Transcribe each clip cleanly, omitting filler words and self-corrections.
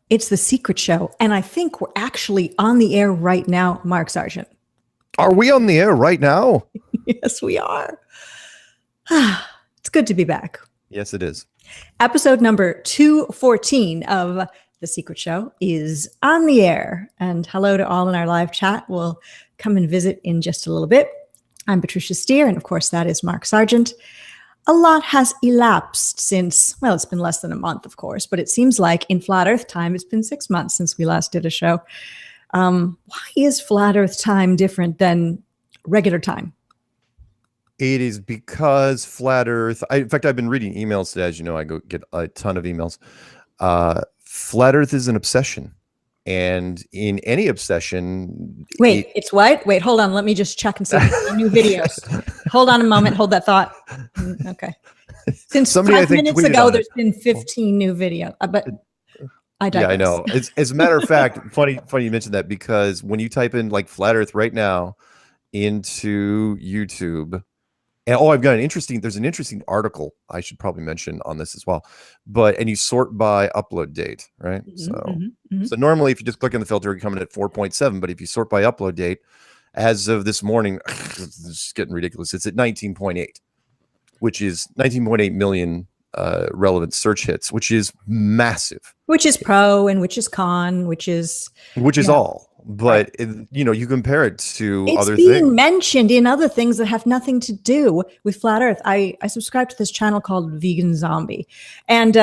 It's The Secret Show, and I think we're actually on the air right now, Mark Sargent. Are we on the air right now? Yes, we are. It's good to be back. Yes, it is. Episode number 214 of The Secret Show is on the air. And hello to all in our live chat. We'll come and visit in just a little bit. I'm Patricia Steer, and of course, that is Mark Sargent. A lot has elapsed since, well, it's been less than a month, of course, but it seems like in Flat Earth time, it's been 6 months since we last did a show. Why is Flat Earth time different than regular time? It is because Flat Earth, in fact, I've been reading emails today. As you know, I go get a ton of emails. Flat Earth is an obsession. And in any obsession... Wait, it's what? Wait, hold on. Let me just check and see new videos. Hold on a moment. Hold that thought. Okay. Since somebody, 5 minutes ago, there's been 15 new videos. But I digress. Yeah, I know. As a matter of fact, funny you mentioned that, because when you type in like Flat Earth right now into YouTube... And I've got there's an interesting article I should probably mention on this as well. And you sort by upload date, right? So normally if you just click on the filter, you're coming at 4.7. But if you sort by upload date, as of this morning, it's getting ridiculous. It's at 19.8, which is 19.8 million relevant search hits, which is massive. Which is pro and which is con, which is all. But you compare it to other things. It's being mentioned in other things that have nothing to do with Flat Earth. I subscribe to this channel called Vegan Zombie, and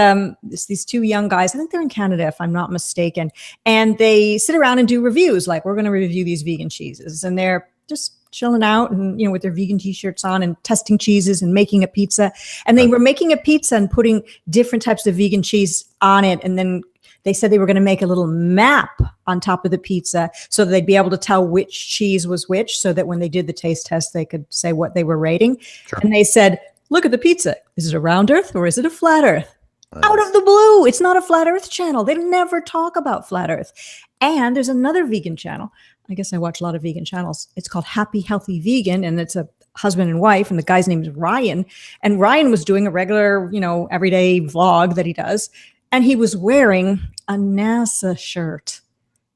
it's these two young guys. I think they're in Canada, if I'm not mistaken. And they sit around and do reviews, like we're going to review these vegan cheeses, and they're just chilling out and with their vegan t-shirts on and testing cheeses and making a pizza. And they were making a pizza and putting different types of vegan cheese on it, and then they said they were going to make a little map on top of the pizza so that they'd be able to tell which cheese was which, so that when they did the taste test, they could say what they were rating. Sure. And they said, look at the pizza. Is it a round earth or is it a flat earth? Out of the blue. It's not a Flat Earth channel. They never talk about Flat Earth. And there's another vegan channel. I guess I watch a lot of vegan channels. It's called Happy Healthy Vegan, and it's a husband and wife, and the guy's name is Ryan. And Ryan was doing a regular, everyday vlog that he does. And he was wearing a NASA shirt.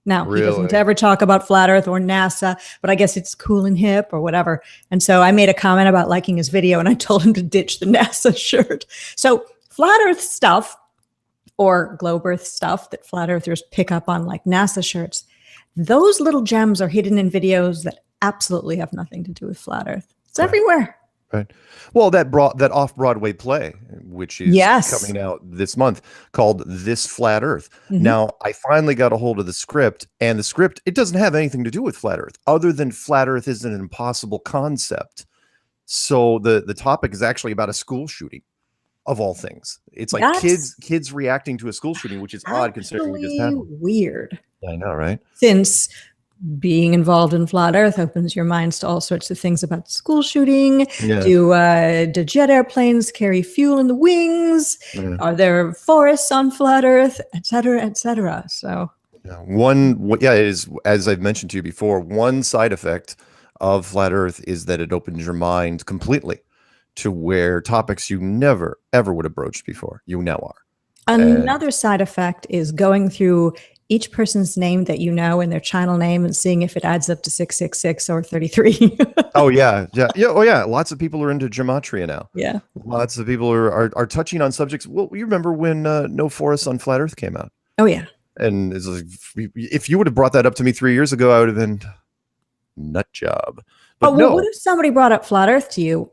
Now, He doesn't ever talk about Flat Earth or NASA, but I guess it's cool and hip or whatever. And so I made a comment about liking his video, and I told him to ditch the NASA shirt. So Flat Earth stuff, or globe Earth stuff that Flat Earthers pick up on, like NASA shirts, those little gems are hidden in videos that absolutely have nothing to do with Flat Earth. It's everywhere. Right. Well, that off-Broadway play, which is coming out this month, called This Flat Earth. Mm-hmm. Now, I finally got a hold of the script, and the script, it doesn't have anything to do with Flat Earth, other than Flat Earth is an impossible concept. So the topic is actually about a school shooting, of all things. It's like kids reacting to a school shooting, which is odd considering we just had one. Weird. I know, right? Since being involved in Flat Earth opens your minds to all sorts of things about school shooting. Yeah. Do jet airplanes carry fuel in the wings? Yeah. Are there forests on Flat Earth, et cetera, et cetera? So it is, as I've mentioned to you before, one side effect of Flat Earth is that it opens your mind completely to where topics you never, ever would have broached before, you now are. Another side effect is going through each person's name that you know and their channel name and seeing if it adds up to 666 or 33. Oh, yeah. Oh, yeah. Lots of people are into gematria now. Yeah. Lots of people are touching on subjects. Well, you remember when No Forests on Flat Earth came out? Oh, yeah. And it's like, if you would have brought that up to me 3 years ago, I would have been nut job. But what if somebody brought up Flat Earth to you?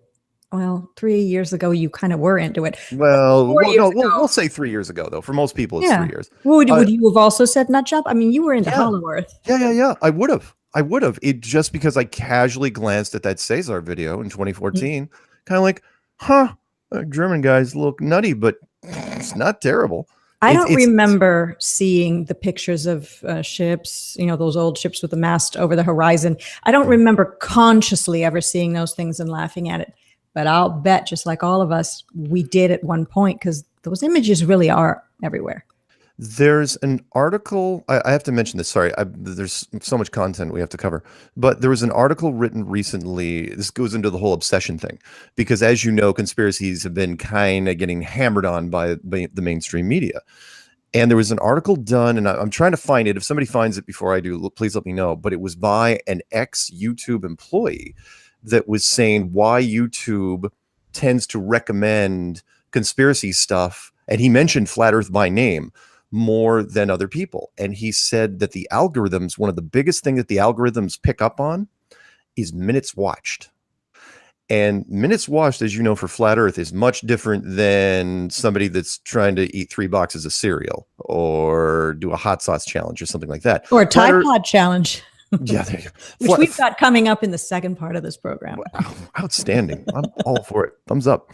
Well, 3 years ago, you kind of were into it. Well, we'll say 3 years ago, though. For most people, it's 3 years. Would you have also said nut job? I mean, you were into Hollow Earth. Yeah. I would have. It just because I casually glanced at that Cesar video in 2014, kind of like, German guys look nutty, but it's not terrible. I don't remember seeing the pictures of ships, those old ships with the mast over the horizon. I don't remember consciously ever seeing those things and laughing at it. But I'll bet, just like all of us, we did at one point, because those images really are everywhere. There's an article, I have to mention this, sorry, there's so much content we have to cover, but there was an article written recently, this goes into the whole obsession thing, because as you know, conspiracies have been kind of getting hammered on by the mainstream media. And there was an article done, and I'm trying to find it. If somebody finds it before I do, please let me know. But it was by an ex-YouTube employee that was saying why YouTube tends to recommend conspiracy stuff. And he mentioned Flat Earth by name more than other people. And he said that the algorithms, one of the biggest thing that the algorithms pick up on is minutes watched. And minutes watched, as you know, for Flat Earth is much different than somebody that's trying to eat 3 boxes of cereal or do a hot sauce challenge or something like that. Or a Tide Pod challenge. Yeah, there you go. Which we've got coming up in the second part of this program. Wow, outstanding. I'm all for it. Thumbs up.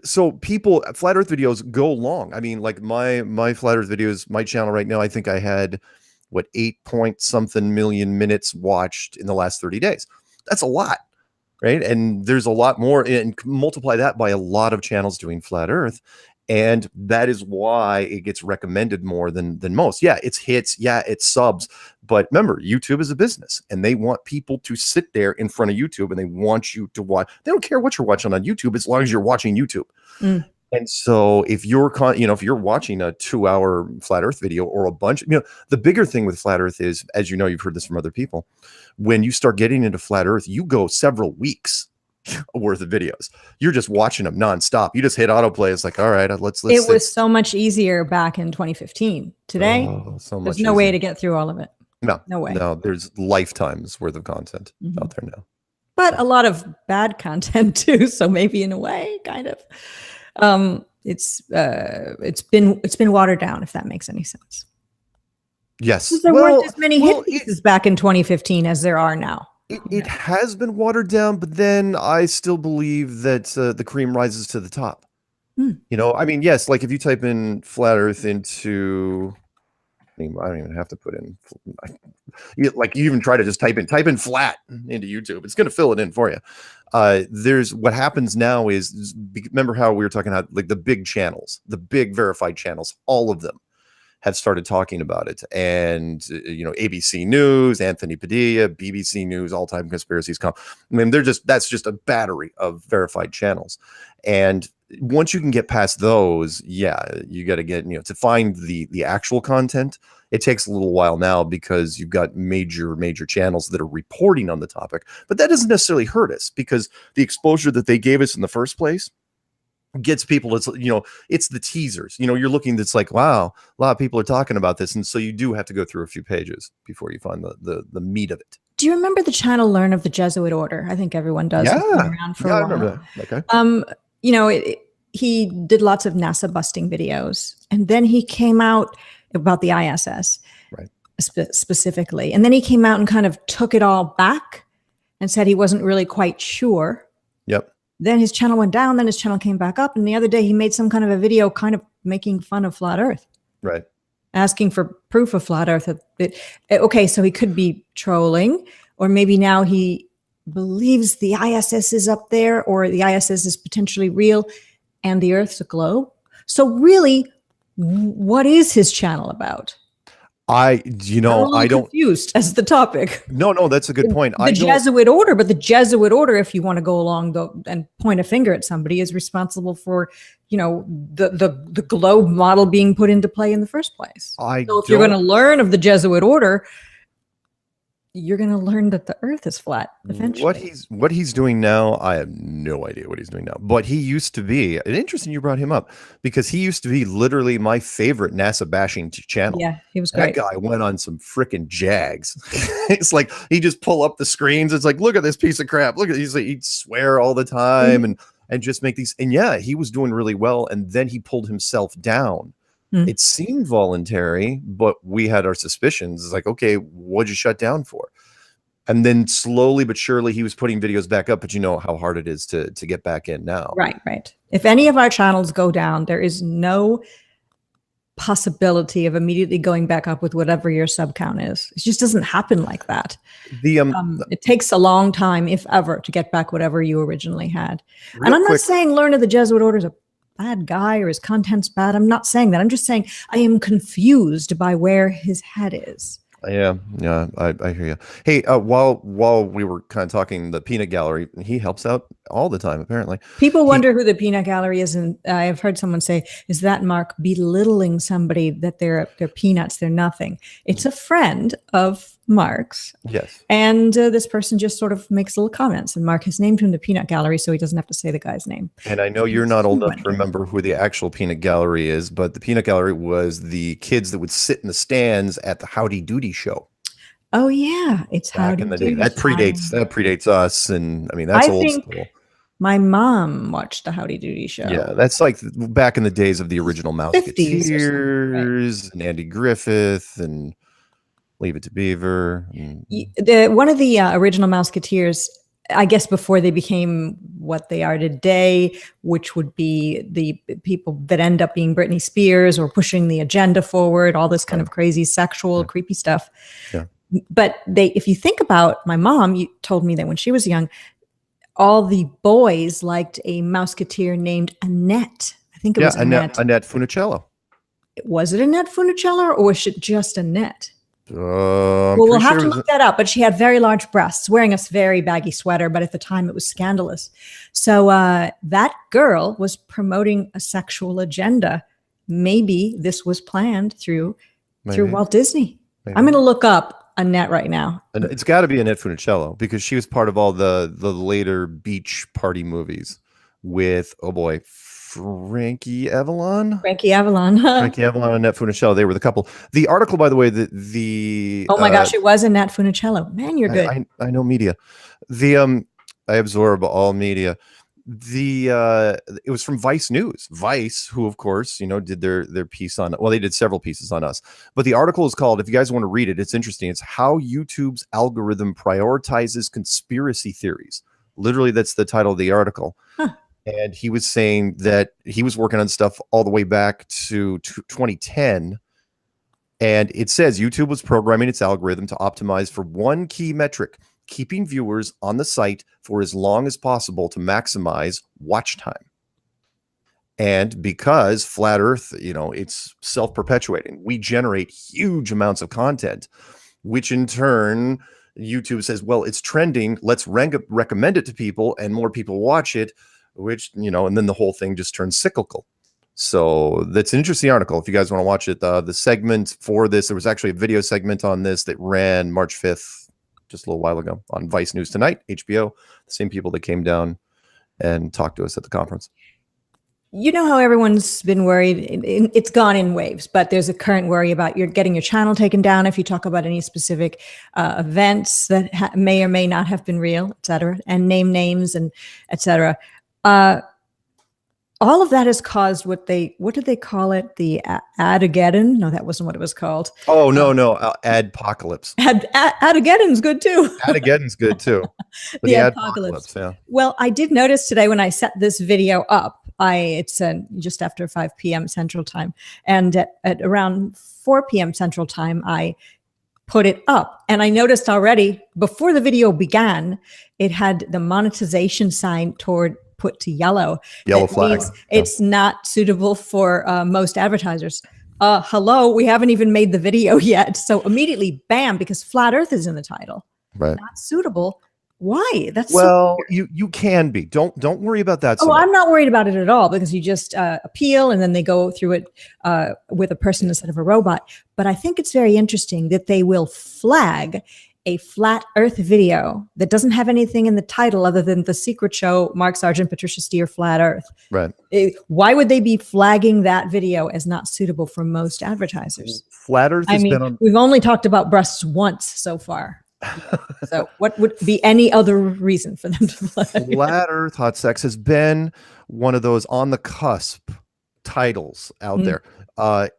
So people, Flat Earth videos go long. I mean, like my Flat Earth videos, my channel right now, I think I had 8 point something million minutes watched in the last 30 days. That's a lot, right? And there's a lot more, and multiply that by a lot of channels doing Flat Earth. And that is why it gets recommended more than most. Yeah, it's hits. Yeah, it's subs. But remember, YouTube is a business, and they want people to sit there in front of YouTube, and they want you to watch. They don't care what you're watching on YouTube as long as you're watching YouTube. Mm. And so if you're, if you're watching a 2-hour Flat Earth video or a bunch, the bigger thing with Flat Earth is, as you know, you've heard this from other people, when you start getting into Flat Earth, you go several weeks worth of videos. You're just watching them nonstop. You just hit autoplay. It's like, all right, let's. It was so much easier back in 2015. Today, there's no way to get through all of it. No way. No, there's lifetimes worth of content out there now. But a lot of bad content too. So maybe in a way, kind of. It's been watered down, if that makes any sense. Yes. There weren't as many hit pieces back in 2015 as there are now. It has been watered down, but then I still believe that the cream rises to the top. I mean, yes, like if you type in Flat Earth into, I don't even have to put in, like you even try to just type in flat into YouTube, it's going to fill it in for you. There's what happens now is, remember how we were talking about like the big channels, the big verified channels, all of them have started talking about it. And, ABC News, Anthony Padilla, BBC News, All Time Conspiracies. I mean, that's just a battery of verified channels. And once you can get past those, you got to get, to find the actual content. It takes a little while now because you've got major channels that are reporting on the topic, but that doesn't necessarily hurt us because the exposure that they gave us in the first place gets people. It's it's the teasers. You're looking. That's like, wow, a lot of people are talking about this, and so you do have to go through a few pages before you find the meat of it. Do you remember the channel Learn of the Jesuit Order? I think everyone does. Yeah, around for a while. I remember that. Okay. He did lots of NASA busting videos, and then he came out about the ISS, right? Specifically, and then he came out and kind of took it all back and said he wasn't really quite sure. Yep. Then his channel went down, then his channel came back up. And the other day he made some kind of a video kind of making fun of Flat Earth. Right. Asking for proof of Flat Earth. Okay, so he could be trolling, or maybe now he believes the ISS is up there, or the ISS is potentially real and the Earth's a globe. So really, what is his channel about? I don't confused as the topic. No, that's a good point. The Jesuit order, but the Jesuit order, if you want to go along and point a finger at somebody, is responsible for, the globe model being put into play in the first place. So if you're going to learn of the Jesuit order, you're going to learn that the Earth is flat eventually. What he's doing now, I have no idea what he's doing now. But he used to be, interesting you brought him up, because he used to be literally my favorite NASA bashing channel. Yeah, he was great. That guy went on some freaking jags. It's like he just pull up the screens. It's like, look at this piece of crap. Look at he'd swear all the time and just make these. And yeah, he was doing really well. And then he pulled himself down. It seemed voluntary, but we had our suspicions. It's like, okay, what'd you shut down for? And then slowly but surely he was putting videos back up, but you know how hard it is to get back in now. Right. If any of our channels go down, there is no possibility of immediately going back up with whatever your sub count is. It just doesn't happen like that. It takes a long time, if ever, to get back whatever you originally had. And I'm not saying Learn of the Jesuit Order is a bad guy or his content's bad. I'm not saying that. I'm just saying I am confused by where his head is. Yeah, I hear you. Hey, while we were kind of talking, the peanut gallery, he helps out all the time, apparently. People He, wonder who the peanut gallery is, and I've heard someone say, "Is that Mark belittling somebody that they're peanuts, they're nothing?" It's a friend of Mark's, yes. and this person just sort of makes little comments, and Mark has named him the peanut gallery, so he doesn't have to say the guy's name. And I know you're It's not old enough to wonder. remember who the actual peanut gallery is, but the peanut gallery was the kids that would sit in the stands at the Howdy Doody show Oh yeah, it's back Howdy in the day. Doody That predates us, and I mean that's I old think school. my mom watched the Howdy Doody Yeah, show. that's like back in the days of the original 50s or something, right? Mouseketeers and Andy Griffith and Leave It to Beaver. One of the original Mouseketeers, I guess before they became what they are today, which would be the people that end up being Britney Spears or pushing the agenda forward, all this kind of crazy sexual, creepy stuff. Yeah. But if you think about my mom, you told me that when she was young, all the boys liked a Mouseketeer named Annette. I think it was Annette. Annette Funicello. Was it Annette Funicello or was it just Annette? I'm Well, we'll pretty have sure to look that up, but she had very large breasts, wearing a very baggy sweater, but at the time it was scandalous. So that girl was promoting a sexual agenda. Maybe this was planned through Walt Disney. Maybe. I'm going to look up Annette right now. And it's got to be Annette Funicello because she was part of all the later beach party movies with, oh boy, Frankie Avalon. Frankie Avalon. Frankie Avalon and Annette Funicello. They were the couple. The article, by the way, the oh my gosh, it was Annette Funicello. Man, you're good. I know media. The I absorb all media. It was from Vice News. Vice, who of course, did their piece on, well, they did several pieces on us. But the article is called, if you guys want to read it, it's interesting. It's How YouTube's Algorithm Prioritizes Conspiracy Theories. Literally, that's the title of the article. Huh. And he was saying that he was working on stuff all the way back to 2010. And it says YouTube was programming its algorithm to optimize for one key metric: keeping viewers on the site for as long as possible to maximize watch time. And because Flat Earth, it's self-perpetuating, we generate huge amounts of content, which in turn, YouTube says, well, it's trending. Let's recommend it to people and more people watch it, which, and then the whole thing just turns cyclical. So that's an interesting article. If you guys want to watch it, the segment for this, there was actually a video segment on this that ran March 5th, just a little while ago, on Vice News Tonight, HBO, the same people that came down and talked to us at the conference. You know how everyone's been worried, it's gone in waves, but there's a current worry about getting your channel taken down if you talk about any specific events that may or may not have been real, et cetera, and name names and et cetera. All of that has caused what did they call it? The Adageddon? No, that wasn't what it was called. Oh, no, Adpocalypse. Adageddon's good too. Adageddon's good too. But the Adpocalypse. Yeah. Well, I did notice today when I set this video up, it's just after 5 p.m. Central Time, and at around 4 p.m. Central Time, I put it up, and I noticed already before the video began, it had the monetization sign put to yellow flag. It's not suitable for most advertisers. Hello, we haven't even made the video yet. So immediately, bam, because Flat Earth is in the title. Right. Not suitable. Why? That's well, you can be. Don't worry about that. Oh, I'm not worried about it at all because you just appeal and then they go through it with a person instead of a robot. But I think it's very interesting that they will flag a Flat Earth video that doesn't have anything in the title other than The Secret Show, Mark Sargent, Patricia Steer, Flat Earth. Right. Why would they be flagging that video as not suitable for most advertisers? Flat Earth has been on. We've only talked about breasts once so far. So what would be any other reason for them to flag? Flat Earth Hot Sex has been one of those on the cusp titles out there.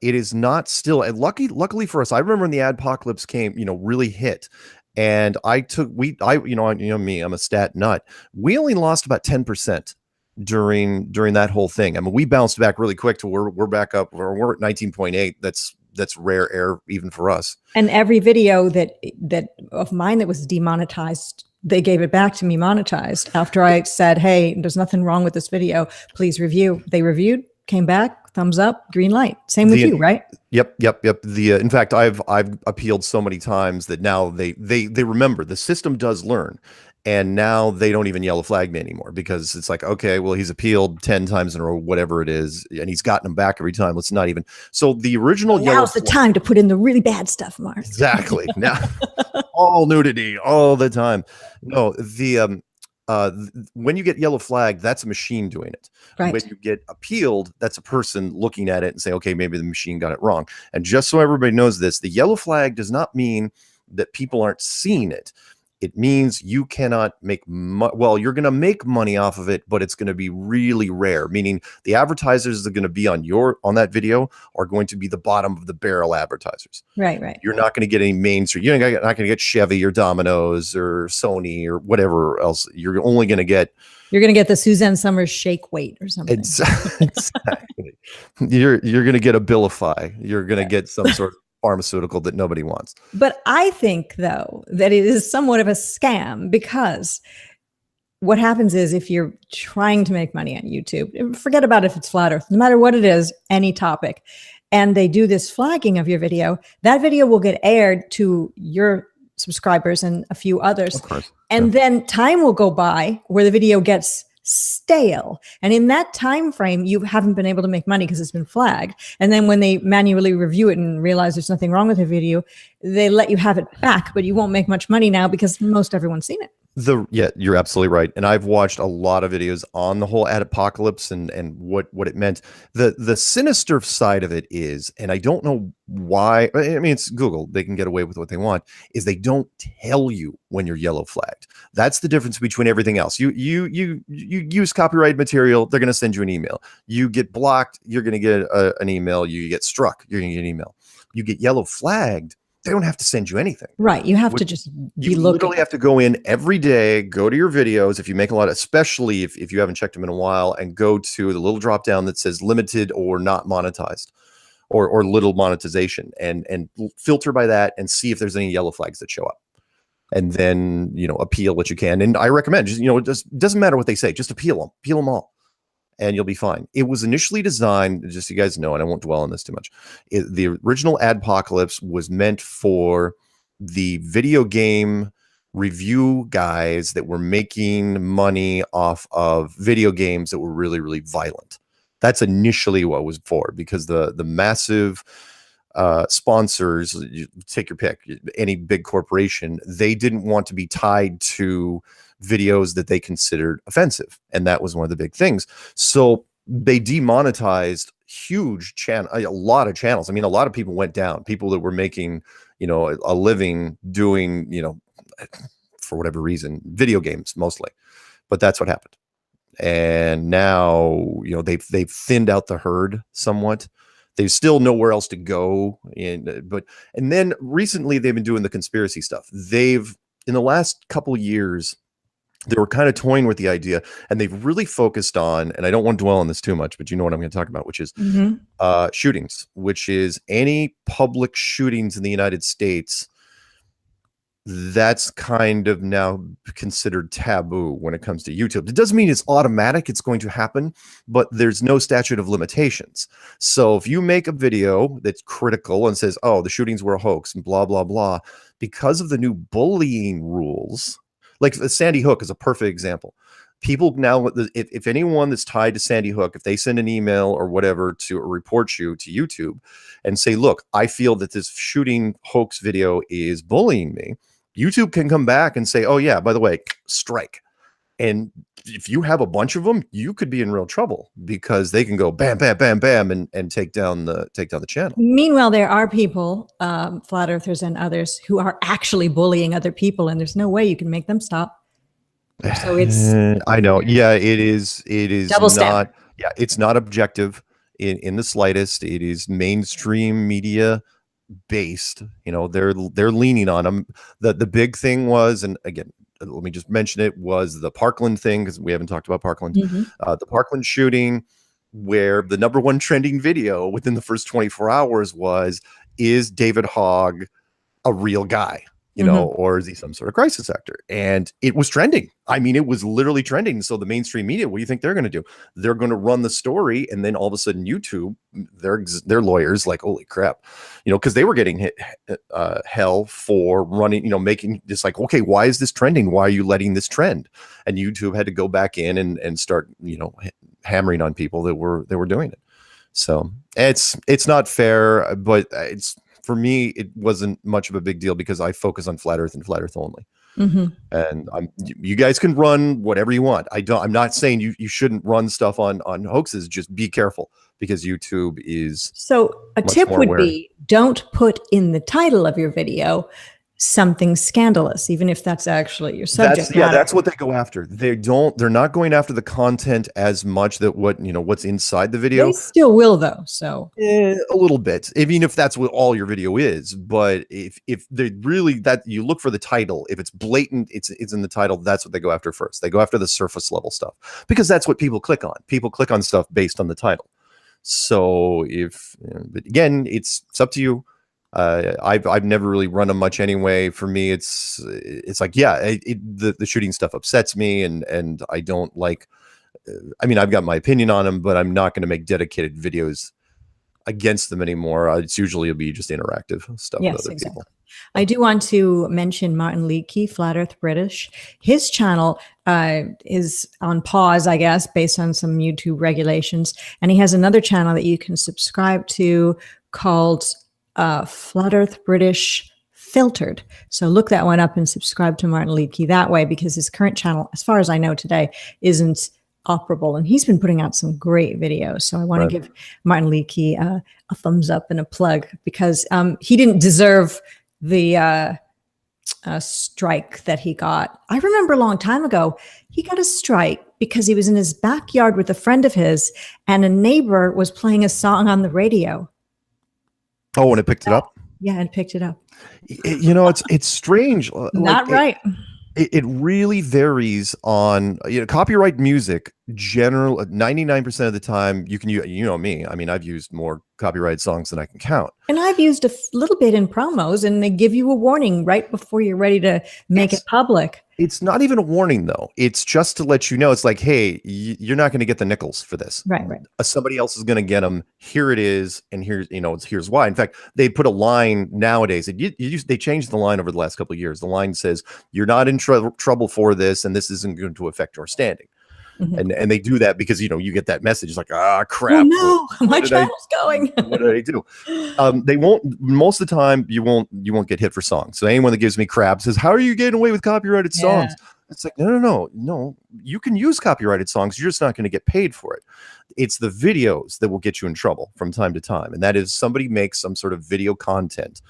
It is not still, and luckily for us, I remember when the Adpocalypse came, really hit, and me, I'm a stat nut. We only lost about 10% during that whole thing. I mean, we bounced back really quick to where we're back up, or we're at 19.8. That's rare air even for us. And every video that of mine that was demonetized, they gave it back to me monetized after I said, hey, there's nothing wrong with this video. Please review. They reviewed, came back, thumbs up, green light. Same with you, right? Yep. The in fact, I've appealed so many times that now they remember the system does learn, and now they don't even yellow flag me anymore because it's like, okay, well, he's appealed 10 times in a row, whatever it is, and he's gotten them back every time. Let's not even. So the original Well, yellow now's the time to put in the really bad stuff, Mars. Exactly. Now, all nudity all the time. No, when you get yellow flag, that's a machine doing it. Right. When you get appealed, that's a person looking at it and say, okay, maybe the machine got it wrong. And just so everybody knows this, the yellow flag does not mean that people aren't seeing it. It means you cannot make well, you're going to make money off of it, but it's going to be really rare, meaning the advertisers that are going to be on that video are going to be the bottom of the barrel advertisers. Right. You're not going to get any mainstream. You're not going to get Chevy or Domino's or Sony or whatever else. You're only going to get. You're going to get the Suzanne Summers shake weight or something. Exactly. You're going to get a Billify. You're going to get some sort of pharmaceutical that nobody wants. But I think, though, that it is somewhat of a scam because what happens is if you're trying to make money on YouTube, forget about if it's flat earth, no matter what it is, any topic, and they do this flagging of your video, that video will get aired to your subscribers and a few others. Of course. And then time will go by where the video gets stale. And in that time frame, you haven't been able to make money because it's been flagged. And then when they manually review it and realize there's nothing wrong with the video, they let you have it back, but you won't make much money now because most everyone's seen it. Yeah, you're absolutely right. And I've watched a lot of videos on the whole ad apocalypse and what it meant. The sinister side of it is, and I don't know why, I mean, it's Google, they can get away with what they want, is they don't tell you when you're yellow flagged. That's the difference between everything else. You use copyrighted material, they're going to send you an email. You get blocked, you're going to get an email. You get struck, you're going to get an email. You get yellow flagged, they don't have to send you anything. Right. You have to just be you looking. Literally have to go in every day, go to your videos. If you make a lot, especially if you haven't checked them in a while, and go to the little drop down that says limited or not monetized or little monetization and filter by that and see if there's any yellow flags that show up. And then, appeal what you can. And I recommend just, it just doesn't matter what they say, just appeal them all. And you'll be fine. It was initially designed, just so you guys know, and I won't dwell on this too much. The original Adpocalypse was meant for the video game review guys that were making money off of video games that were really, really violent. That's initially what it was for, because the massive sponsors, you take your pick, any big corporation, they didn't want to be tied to videos that they considered offensive, and that was one of the big things. So they demonetized a lot of channels. I mean, a lot of people went down, people that were making a living doing for whatever reason video games mostly, but that's what happened. And now they've thinned out the herd somewhat. There's still nowhere else to go and then recently they've been doing the conspiracy stuff. In the last couple of years, they were kind of toying with the idea, and they've really focused on, and I don't want to dwell on this too much, but you know what I'm going to talk about, which is shootings, which is any public shootings in the United States. That's kind of now considered taboo when it comes to YouTube. It doesn't mean it's automatic, it's going to happen, but there's no statute of limitations. So if you make a video that's critical and says, oh, the shootings were a hoax and blah, blah, blah, because of the new bullying rules, like Sandy Hook is a perfect example. People now, if anyone that's tied to Sandy Hook, if they send an email or whatever to report you to YouTube and say, look, I feel that this shooting hoax video is bullying me, YouTube can come back and say, oh yeah, by the way, strike. And if you have a bunch of them, you could be in real trouble because they can go bam, bam, bam, bam, and take down the channel. Meanwhile, there are people, flat earthers and others, who are actually bullying other people, and there's no way you can make them stop. So it's I know. Yeah, it is double step. Not. Yeah, it's not objective in the slightest. It is mainstream media based. They're leaning on them. The big thing was, and again, let me just mention it, was the Parkland thing, because we haven't talked about Parkland. The Parkland shooting, where the #1 trending video within the first 24 hours was, is David Hogg a real guy? you know, or is he some sort of crisis actor? And it was trending. I mean, it was literally trending. So the mainstream media, what do you think they're going to do? They're going to run the story, and then all of a sudden YouTube, their lawyers like, holy crap, you know, because they were getting hit hell for running, you know, making this like, okay, why is this trending? Why are you letting this trend? And YouTube had to go back in and start, you know, hammering on people that were doing it. So it's not fair, but it's, for me, it wasn't much of a big deal because I focus on flat earth and flat earth only. And you guys can run whatever you want. I'm not saying you shouldn't run stuff on hoaxes. Just be careful, because YouTube is. So a tip would be, don't put in the title of your video something scandalous, even if that's actually your subject matter. That's what they go after. They're not going after the content as much, that what's inside the video. They still will, though. So a little bit, even if that's what all your video is. But if they really, that you look for the title, if it's blatant, it's in the title, that's what they go after first. They go after the surface level stuff, because that's what people click on. People click on stuff based on the title. So but again, it's up to you. I've never really run them much anyway. For me, it's like, the shooting stuff upsets me, and I don't like. I mean, I've got my opinion on them, but I'm not going to make dedicated videos against them anymore. It's usually it'll be just interactive stuff with other people. I do want to mention Martin Leakey, Flat Earth British. His channel is on pause, I guess, based on some YouTube regulations, and he has another channel that you can subscribe to called Flat Earth British Filtered. So look that one up and subscribe to Martin Leakey that way, because his current channel, as far as I know today, isn't operable, and he's been putting out some great videos. So I want to give Martin Leakey a thumbs up and a plug, because he didn't deserve the strike that he got. I remember a long time ago, he got a strike because he was in his backyard with a friend of his, and a neighbor was playing a song on the radio. Oh, and it picked it up? Yeah, it picked it up. It's strange. Not right. It really varies on, copyright music. 99% of the time you can use, me. I mean, I've used more copyright songs than I can count. And I've used a little bit in promos, and they give you a warning right before you're ready to make it public. It's not even a warning, though. It's just to let you know. It's like, hey, you're not going to get the nickels for this. Right. Somebody else is going to get them. Here it is, and here's why. In fact, they put a line nowadays. They changed the line over the last couple of years. The line says, "You're not in trouble for this, and this isn't going to affect your standing." And they do that because you get that message. It's like, crap. Oh no, my channel's going. What did I do? They won't. Most of the time, you won't get hit for songs. So anyone that gives me crap says, "How are you getting away with copyrighted songs?" It's like, no. You can use copyrighted songs. You're just not going to get paid for it. It's the videos that will get you in trouble from time to time, and that is somebody makes some sort of video content,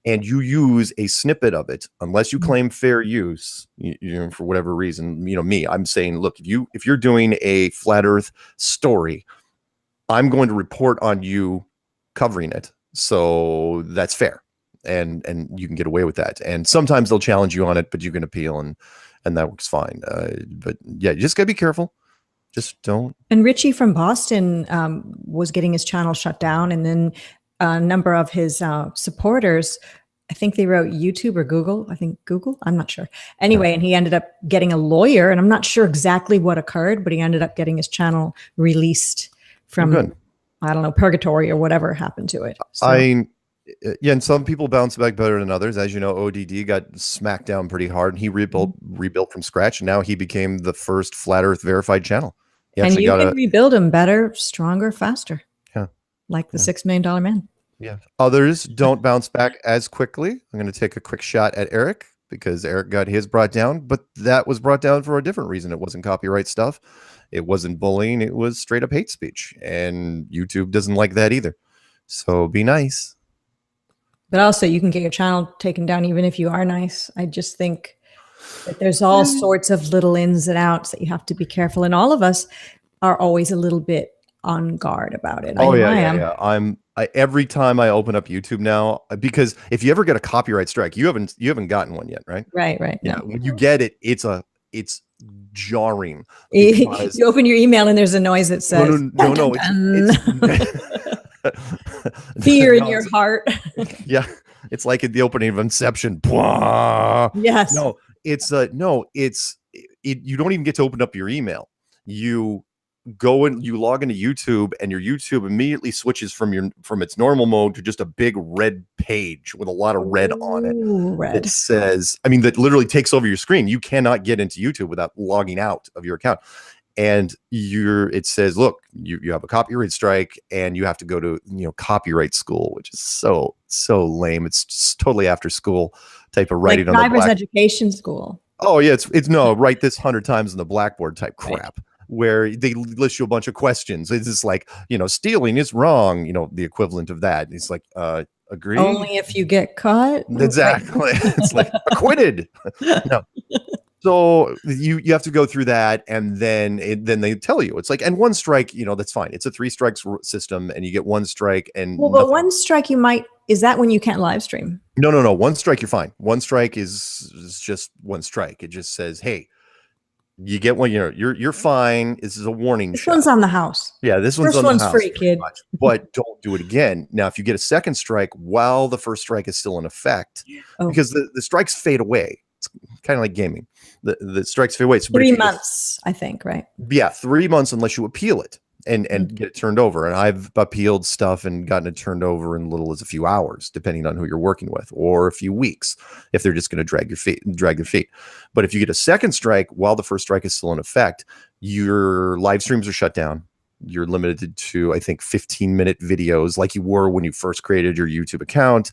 and you use a snippet of it, unless you claim fair use, for whatever reason. I'm saying, look, if you're doing a flat earth story, I'm going to report on you covering it. So that's fair. And you can get away with that. And sometimes they'll challenge you on it, but you can appeal, and that works fine. But yeah, you just gotta be careful. Just don't. And Richie from Boston was getting his channel shut down, and then a number of his supporters, I think they wrote YouTube or Google. I think Google. I'm not sure. Anyway, and he ended up getting a lawyer, and I'm not sure exactly what occurred, but he ended up getting his channel released from, I don't know, purgatory or whatever happened to it. So. And some people bounce back better than others. As you know, ODD got smacked down pretty hard, and he rebuilt from scratch, and now he became the first flat earth verified channel. And you can rebuild him better, stronger, faster. Yeah. Like the $6 Million Man. Yeah. Others don't bounce back as quickly. I'm going to take a quick shot at Eric, because Eric got his brought down, but that was brought down for a different reason. It wasn't copyright stuff. It wasn't bullying. It was straight up hate speech, and YouTube doesn't like that either. So be nice. But also, you can get your channel taken down even if you are nice. I just think that there's all sorts of little ins and outs that you have to be careful. And all of us are always a little bit on guard about it. Oh, I am. Every time I open up YouTube now, because if you ever get a copyright strike, you haven't gotten one yet, right? Right. Yeah. No. When you get it, it's jarring. You open your email and there's a noise that says, no. It's fear in your heart. Yeah. It's like at the opening of Inception. Blah. Yes. No, you don't even get to open up your email. You go and you log into YouTube, and your YouTube immediately switches from its normal mode to just a big red page with a lot of red on it. Ooh, red. That says, I mean, that literally takes over your screen. You cannot get into YouTube without logging out of your account. And it says, look, you have a copyright strike, and you have to go to copyright school, which is so lame. It's just totally after school type of writing like on the driver's black. education school. Oh yeah, it's no, write this 100 times on the blackboard type crap. Where they list you a bunch of questions. It's just like, stealing is wrong, the equivalent of that. It's like, agree? Only if you get caught. Exactly. It's like acquitted. No. So you have to go through that, and then they tell you, it's like, and one strike, that's fine. It's a 3 strikes system, and you get 1 strike and but 1 strike is that when you can't live stream? No. 1 strike, you're fine. 1 strike is just 1 strike. It just says, hey, you get one, you're fine. This is a warning. This one's on the house. Yeah, this one's First on the one's house, free, kid. but don't do it again. Now, if you get a second strike while the first strike is still in effect, because the strikes fade away. It's kind of like gaming. The strikes fade away. So 3 months, I think, right? Yeah, 3 months unless you appeal it and get it turned over. And I've appealed stuff and gotten it turned over in little as a few hours, depending on who you're working with, or a few weeks if they're just going to drag your feet. But if you get a second strike while the first strike is still in effect, your live streams are shut down. You're limited to, I think, 15-minute videos like you were when you first created your YouTube account.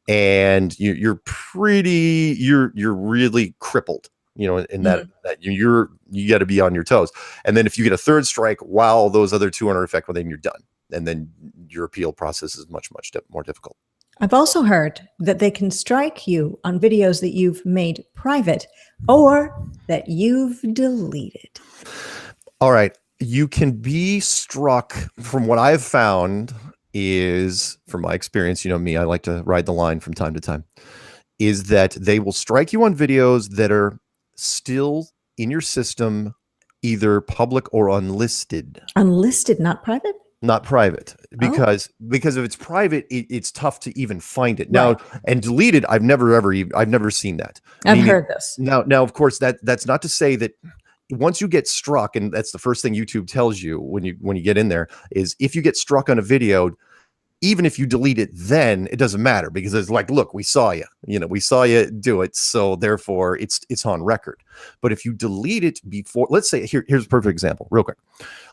And you're really crippled, in that you got to be on your toes. And then if you get a third strike while those other 2 are in effect, well, then you're done. And then your appeal process is much more difficult. I've also heard that they can strike you on videos that you've made private or that you've deleted. All right. You can be struck, from what I've found is, from my experience, me, I like to ride the line from time to time, is that they will strike you on videos that are still in your system, either public or unlisted. Unlisted, not private? Not private, because if it's private, it's tough to even find it now. And deleted, I've never seen that. I've heard this. Now, of course, that's not to say that once you get struck, and that's the first thing YouTube tells you when you get in there, is if you get struck on a video, even if you delete it, then it doesn't matter, because it's like, look, we saw you, we saw you do it. So therefore it's on record. But if you delete it before, let's say, here's a perfect example real quick.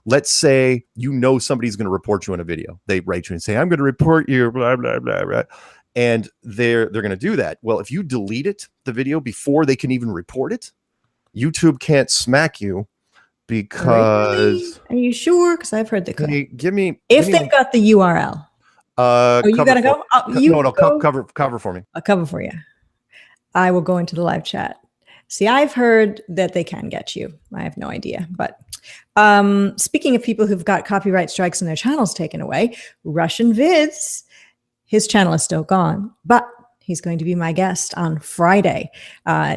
Let's say, somebody's going to report you on a video. They write you and say, I'm going to report you, blah, blah, blah, blah. And they're going to do that. Well, if you delete the video before they can even report it, YouTube can't smack you, because Are you sure? Because I've heard they could. If they've got the URL. You gotta go. Cover for me. I'll cover for you. I will go into the live chat. See, I've heard that they can get you. I have no idea. But speaking of people who've got copyright strikes and their channels taken away, Russian Vids, his channel is still gone, but he's going to be my guest on Friday.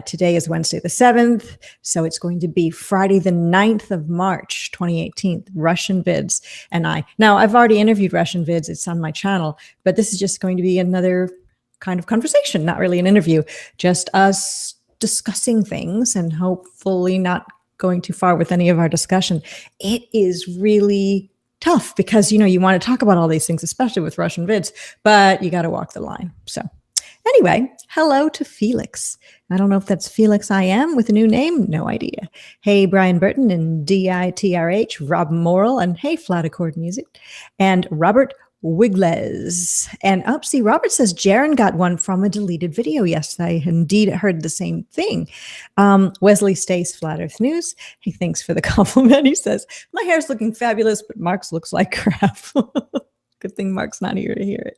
Today is Wednesday the 7th, so it's going to be Friday the 9th of March, 2018, Russian Vids and I. Now, I've already interviewed Russian Vids. It's on my channel, but this is just going to be another kind of conversation, not really an interview, just us discussing things and hopefully not going too far with any of our discussion. It is really tough because, you want to talk about all these things, especially with Russian Vids, but you got to walk the line. So anyway, hello to Felix. I don't know if that's Felix I Am with a new name. No idea. Hey, Brian Burton and DITRH, Rob Morrill, and hey, Flat Accord Music, and Robert Wigles. And see, Robert says Jaron got one from a deleted video. Yes, I indeed heard the same thing. Wesley Stace, Flat Earth News. He thanks for the compliment. He says, my hair's looking fabulous, but Mark's looks like crap. Good thing Mark's not here to hear it.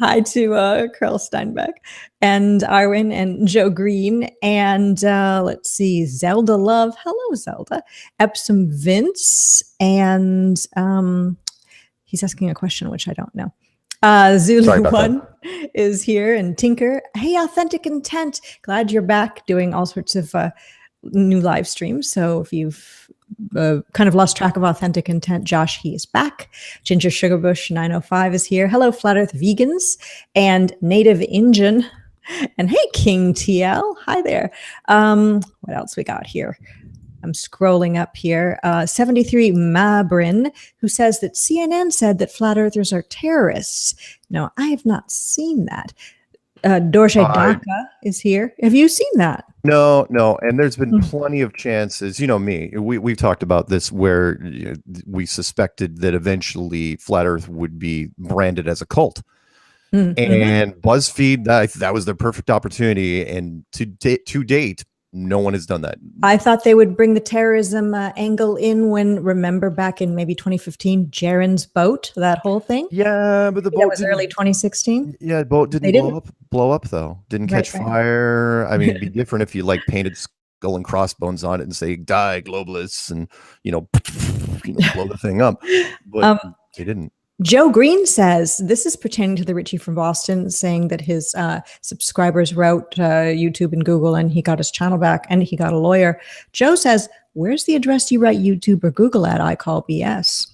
Hi to Carl Steinbeck and Arwen and Joe Green. And let's see, Zelda Love. Hello, Zelda. Epsom Vince. And he's asking a question, which I don't know. Zulu One is here, and Tinker. Hey, Authentic Intent. Glad you're back doing all sorts of new live streams. So if you've kind of lost track of authentic intent. Josh, he is back. Ginger Sugarbush 905 is here. Hello, Flat Earth Vegans and Native Indian. And hey, King TL. Hi there. What else we got here? I'm scrolling up here. 73 Mabrin, who says that CNN said that flat earthers are terrorists. No, I have not seen that. Dorje Daka is here. Have you seen that? No. And there's been plenty of chances, you know me, we've talked about this where we suspected that eventually flat earth would be branded as a cult. And BuzzFeed, that was their perfect opportunity. And to date, no one has done that. I thought they would bring the terrorism angle in when, remember back in maybe 2015, Jaren's boat, that whole thing. Yeah, but the boat was early 2016. Yeah, the boat didn't blow up though. Didn't catch fire. I mean, it'd be different if you like painted skull and crossbones on it and say "Die globalists" and blow the thing up. But they didn't. Joe Green says, this is pertaining to the Richie from Boston, saying that his subscribers wrote YouTube and Google and he got his channel back and he got a lawyer. Joe says, where's the address you write YouTube or Google at? I call BS.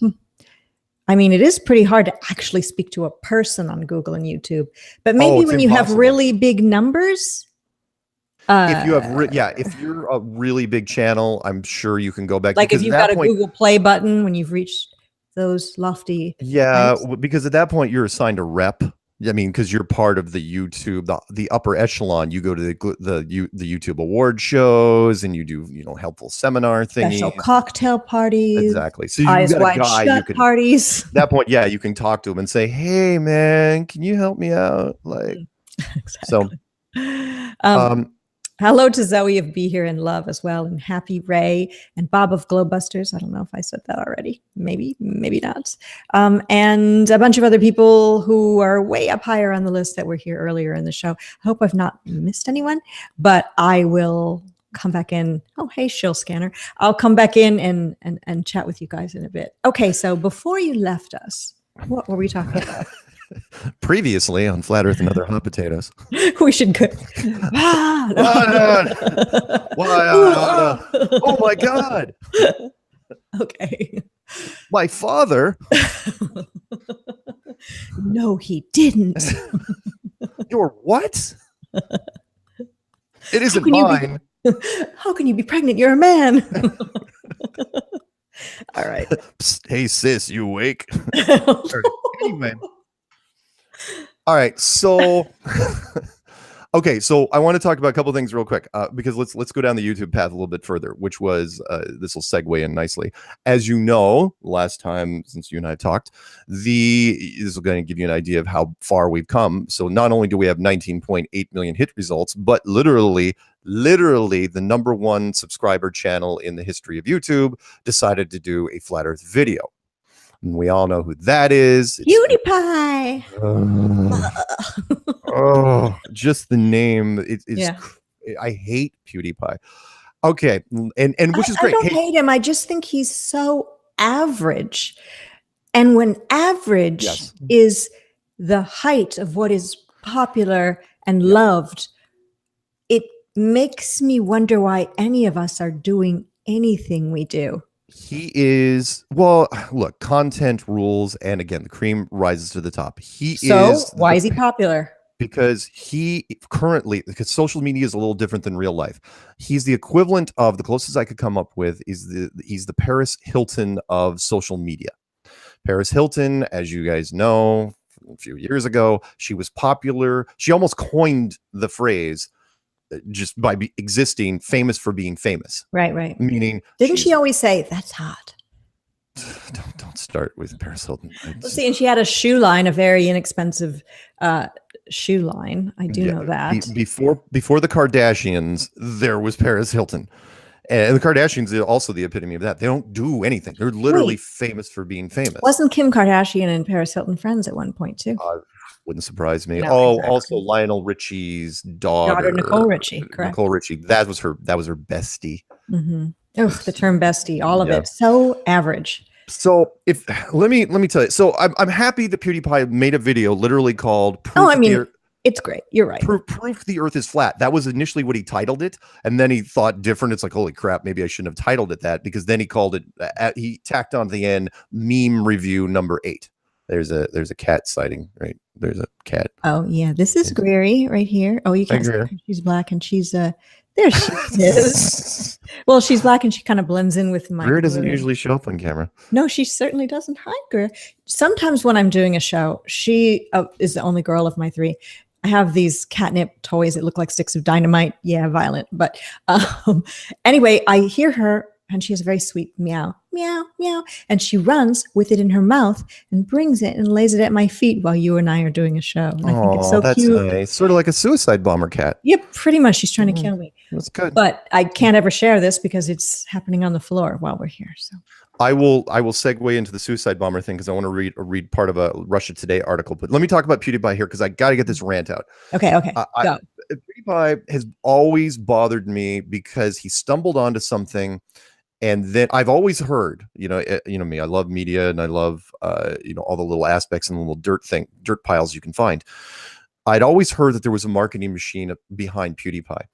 I mean, it is pretty hard to actually speak to a person on Google and YouTube, but maybe when you have really big numbers. If you have, if you're a really big channel, I'm sure you can go back. Like if you've got a Google Play button when you've reached those lofty heights. Because at that point you're assigned a rep. I mean, because you're part of the YouTube, the upper echelon. You go to the YouTube award shows and you do helpful seminar things, special cocktail parties, exactly. So you eyes got a wide guy shut you can, parties. At that point, you can talk to him and say, "Hey, man, can you help me out?" Like, exactly. So. Hello to Zoe of Be Here in Love as well, and Happy Ray and Bob of Glowbusters. I don't know if I said that already. Maybe not. And a bunch of other people who are way up higher on the list that were here earlier in the show. I hope I've not missed anyone, but I will come back in. Oh, hey, Shill Scanner. I'll come back in and chat with you guys in a bit. Okay, so before you left us, what were we talking about? Previously on Flat Earth and Other Hot Potatoes. We should go. Oh my God. Okay. My father. No, he didn't. Your what? It isn't mine. How can you be pregnant? You're a man. All right. Psst, hey sis, you awake? Anyway. All right, so okay, so I want to talk about a couple things real quick because let's go down the YouTube path a little bit further, which was this will segue in nicely. As you know, last time since you and I talked, this is going to give you an idea of how far we've come. So not only do we have 19.8 million hit results, but literally the #1 subscriber channel in the history of YouTube decided to do a flat Earth video. And we all know who that is. PewDiePie. Just the name. It is. Yeah. I hate PewDiePie. Okay, and which is great. I don't hate him. I just think he's so average. And when average is the height of what is popular and loved, it makes me wonder why any of us are doing anything we do. He is, well, look, content rules, and again, the cream rises to the top. Why is he popular? Because because social media is a little different than real life. He's the equivalent of, the closest I could come up with is he's the Paris Hilton of social media. Paris Hilton, as you guys know, a few years ago, she was popular. She almost coined the phrase just by existing, famous for being famous. Right. Meaning, didn't she always say, "That's hot"? Don't start with Paris Hilton. Let's see, and she had a shoe line, a very inexpensive shoe line. I do know that. Before the Kardashians, there was Paris Hilton. And the Kardashians are also the epitome of that. They don't do anything. They're literally famous for being famous. Wasn't Kim Kardashian and Paris Hilton friends at one point too? Wouldn't surprise me. No, exactly. Also Lionel Richie's daughter Nicole Richie. Correct. Nicole Richie. That was her bestie. Mm-hmm. Ugh, the term bestie, all of it. So average. So let me tell you. So I'm happy that PewDiePie made a video literally called. It's great. You're right. Proof the earth is flat. That was initially what he titled it. And then he thought different. It's like, holy crap, maybe I shouldn't have titled it that, because then he called it, he tacked on the end, meme review number 8. There's a cat sighting, right? There's a cat. Oh yeah, this is Greery right here. Oh, you can't see her. She's black and she's there she is. Well, she's black and she kind of blends in with my. Greer doesn't usually show up on camera. No, she certainly doesn't. Hi, Greer. Sometimes when I'm doing a show, she is the only girl of my 3. I have these catnip toys that look like sticks of dynamite. Yeah, violent. But anyway, I hear her and she has a very sweet meow, meow, meow. And she runs with it in her mouth and brings it and lays it at my feet while you and I are doing a show. And I think it's so that's cute. Nice. Sort of like a suicide bomber cat. Yep, pretty much. She's trying to kill me. That's good. But I can't ever share this because it's happening on the floor while we're here. So I will segue into the suicide bomber thing because I want to read part of a Russia Today article. But let me talk about PewDiePie here because I got to get this rant out. Okay. Go. PewDiePie has always bothered me because he stumbled onto something. And then I've always heard, you know me, I love media and I love, all the little aspects and the little dirt piles you can find. I'd always heard that there was a marketing machine behind PewDiePie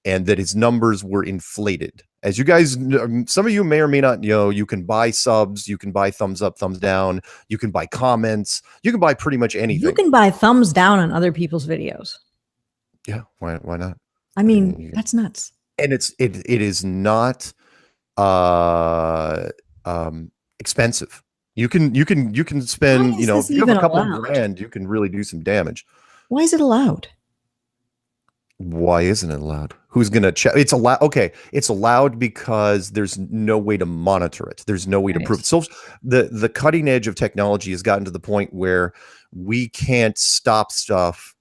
and that his numbers were inflated. As you guys, some of you may or may not know, you can buy subs, you can buy thumbs up, thumbs down, you can buy comments, you can buy pretty much anything. You can buy thumbs down on other people's videos. Yeah, why not? I mean, that's nuts. And it is not expensive. You can spend, if you have a couple of grand, you can really do some damage. Why is it allowed? Why isn't it allowed? Who's going to check? It's allowed. Okay. It's allowed because there's no way to monitor it. There's no way to prove it. So the cutting edge of technology has gotten to the point where we can't stop stuff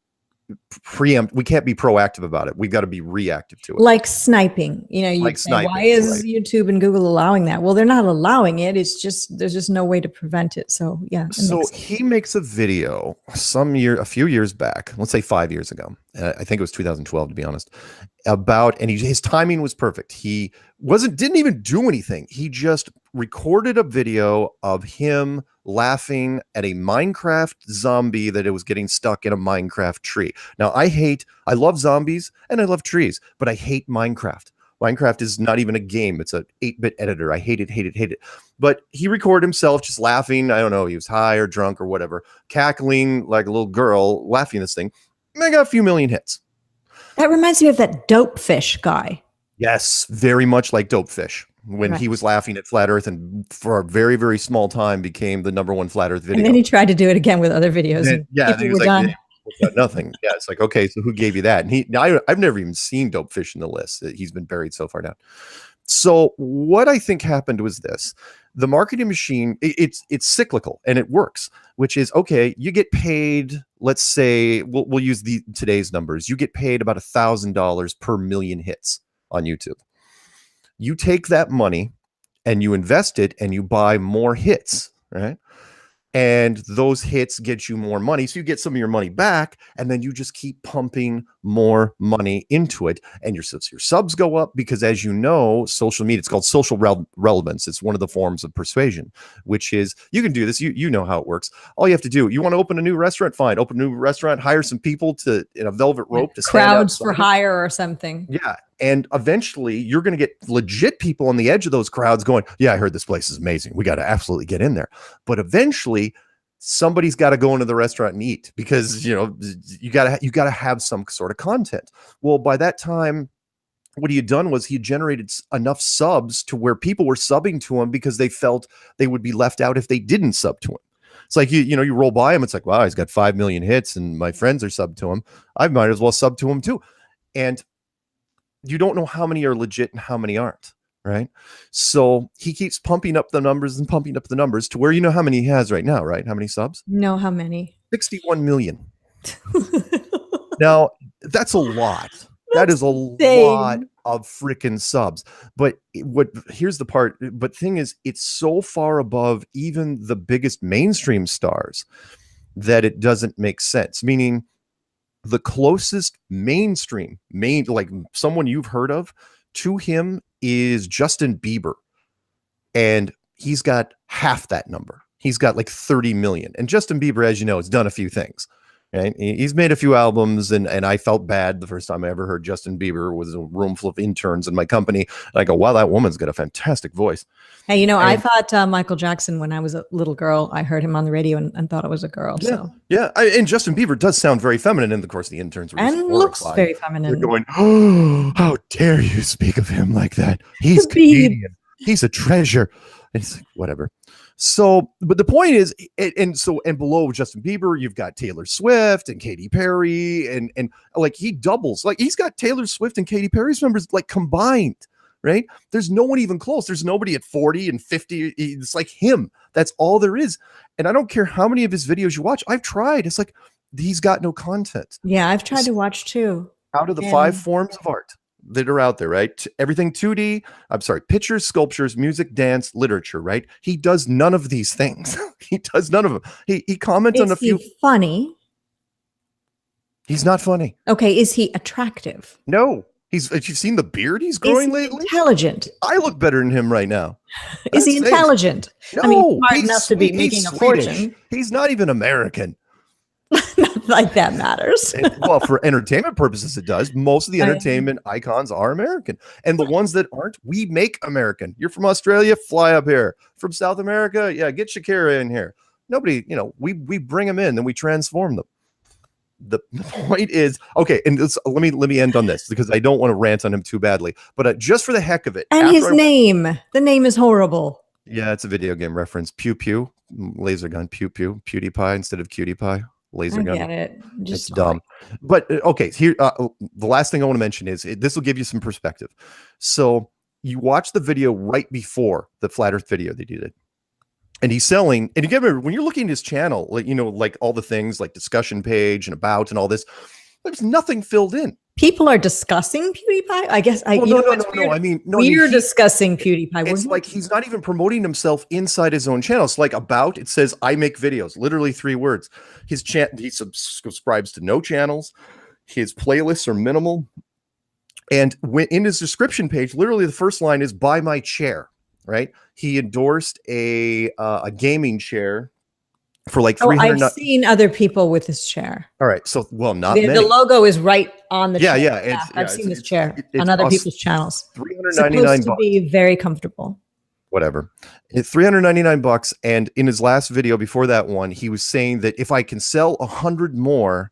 preempt. We can't be proactive about it. We've got to be reactive to it. Like sniping, why is YouTube and Google allowing that? Well, they're not allowing it. It's just, there's just no way to prevent it. So yeah. So he makes a video a few years back, let's say 5 years ago. I think it was 2012 to be honest, and his timing was perfect. He didn't even do anything. He just recorded a video of him laughing at a Minecraft zombie that it was getting stuck in a Minecraft tree. Now I love zombies and I love trees, but I hate Minecraft. Minecraft is not even a game. It's an 8-bit editor. I hate it. But he recorded himself just laughing. I don't know. He was high or drunk or whatever, cackling like a little girl, laughing at this thing. And I got a few million hits. That reminds me of that Dope Fish guy. Yes, very much like Dope Fish. When he was laughing at Flat Earth and for a very, very small time became the #1 Flat Earth video. And then he tried to do it again with other videos. And he was like, got nothing. Yeah, it's like, okay, so who gave you that? And I've never even seen Dope Fish in the list. He's been buried so far down. So what I think happened was this. The marketing machine, it's cyclical and it works, which is, okay, you get paid, let's say, we'll use today's numbers. You get paid about $1,000 per million hits on YouTube. You take that money and you invest it and you buy more hits, right? And those hits get you more money. So you get some of your money back and then you just keep pumping more money into it. And your subs go up because, as you know, social media, it's called social relevance. It's one of the forms of persuasion, which is you can do this. You know how it works. All you have to do, you want to open a new restaurant, fine. Open a new restaurant, hire some people in a velvet rope to crowds for hire or something. Yeah. And eventually you're going to get legit people on the edge of those crowds going, yeah, I heard this place is amazing. We got to absolutely get in there. But eventually somebody's got to go into the restaurant and eat because, you got to have some sort of content. Well, by that time, what he had done was he generated enough subs to where people were subbing to him because they felt they would be left out if they didn't sub to him. It's like, you roll by him. It's like, wow, he's got 5 million hits and my friends are subbed to him. I might as well sub to him too. And you don't know how many are legit and how many aren't, right? So he keeps pumping up the numbers to where you know how many he has right now, right? How many subs? No, how many? 61 million. Now, that's a lot. That is a lot of freaking subs. But here's the part. But thing is, it's so far above even the biggest mainstream stars that it doesn't make sense. Meaning, the closest mainstream, like someone you've heard of to him is Justin Bieber. And he's got half that number. He's got like 30 million. And Justin Bieber, as you know, has done a few things. Right? He's made a few albums, and I felt bad the first time I ever heard Justin Bieber was a room full of interns in my company. And I go, wow, that woman's got a fantastic voice. Hey, I And thought Michael Jackson when I was a little girl. I heard him on the radio and thought it was a girl. yeah, So yeah. And Justin Bieber does sound very feminine. And of course, the interns were just and looks horrified. very They're feminine. going, oh, how dare you speak of him like that? He's The Beeb. Canadian. He's a treasure. And it's like, whatever. So, but the point is, and below Justin Bieber, you've got Taylor Swift and Katy Perry, and like he doubles, like he's got Taylor Swift and Katy Perry's numbers like combined, right? There's no one even close. There's nobody at 40 and 50. It's like him. That's all there is. And I don't care how many of his videos you watch. I've tried. It's like he's got no content. Yeah, I've tried to watch too. Out of the 5 forms of art that are out there, right? Everything 2D, I'm sorry, pictures, sculptures, music, dance, literature, right? He does none of these things. He does none of them. He comments on a few. Funny? He's not funny. Okay, is he attractive? No. You've seen the beard he's growing lately? Intelligent? I look better than him right now. Is he intelligent? No, I mean, smart enough to be making a fortune. He's not even American. Not like that matters. Well, for entertainment purposes, it does. Most of the entertainment icons are American. And the ones that aren't, we make American. You're from Australia, fly up here. From South America, yeah, get Shakira in here. Nobody, we bring them in, then we transform them. The point is, okay, and let me end on this because I don't want to rant on him too badly, but just for the heck of it. And his name, the name is horrible. Yeah, it's a video game reference. Pew pew, laser gun, pew pew, PewDiePie instead of cutie pie. Laser gun. Get it. It's dumb. But okay, here the last thing I want to mention is this will give you some perspective. So you watch the video right before the flat earth video that he did. And he's selling, and you get when you're looking at his channel, like like all the things like discussion page and about and all this, there's nothing filled in. People are discussing PewDiePie. I guess no. I mean, we're discussing PewDiePie. It's like he's not even promoting himself inside his own channel. It's like about. It says I make videos. Literally 3 words. His he subscribes to no channels. His playlists are minimal, and in his description page, literally the first line is "Buy my chair." Right? He endorsed a gaming chair for like $300. I've seen other people with this chair. All right, so not many. The logo is right on the chair. Yeah. I've seen this chair on other people's channels. $399. Supposed to be very comfortable. Whatever. It's $399, and in his last video before that one, he was saying that if I can sell 100 more,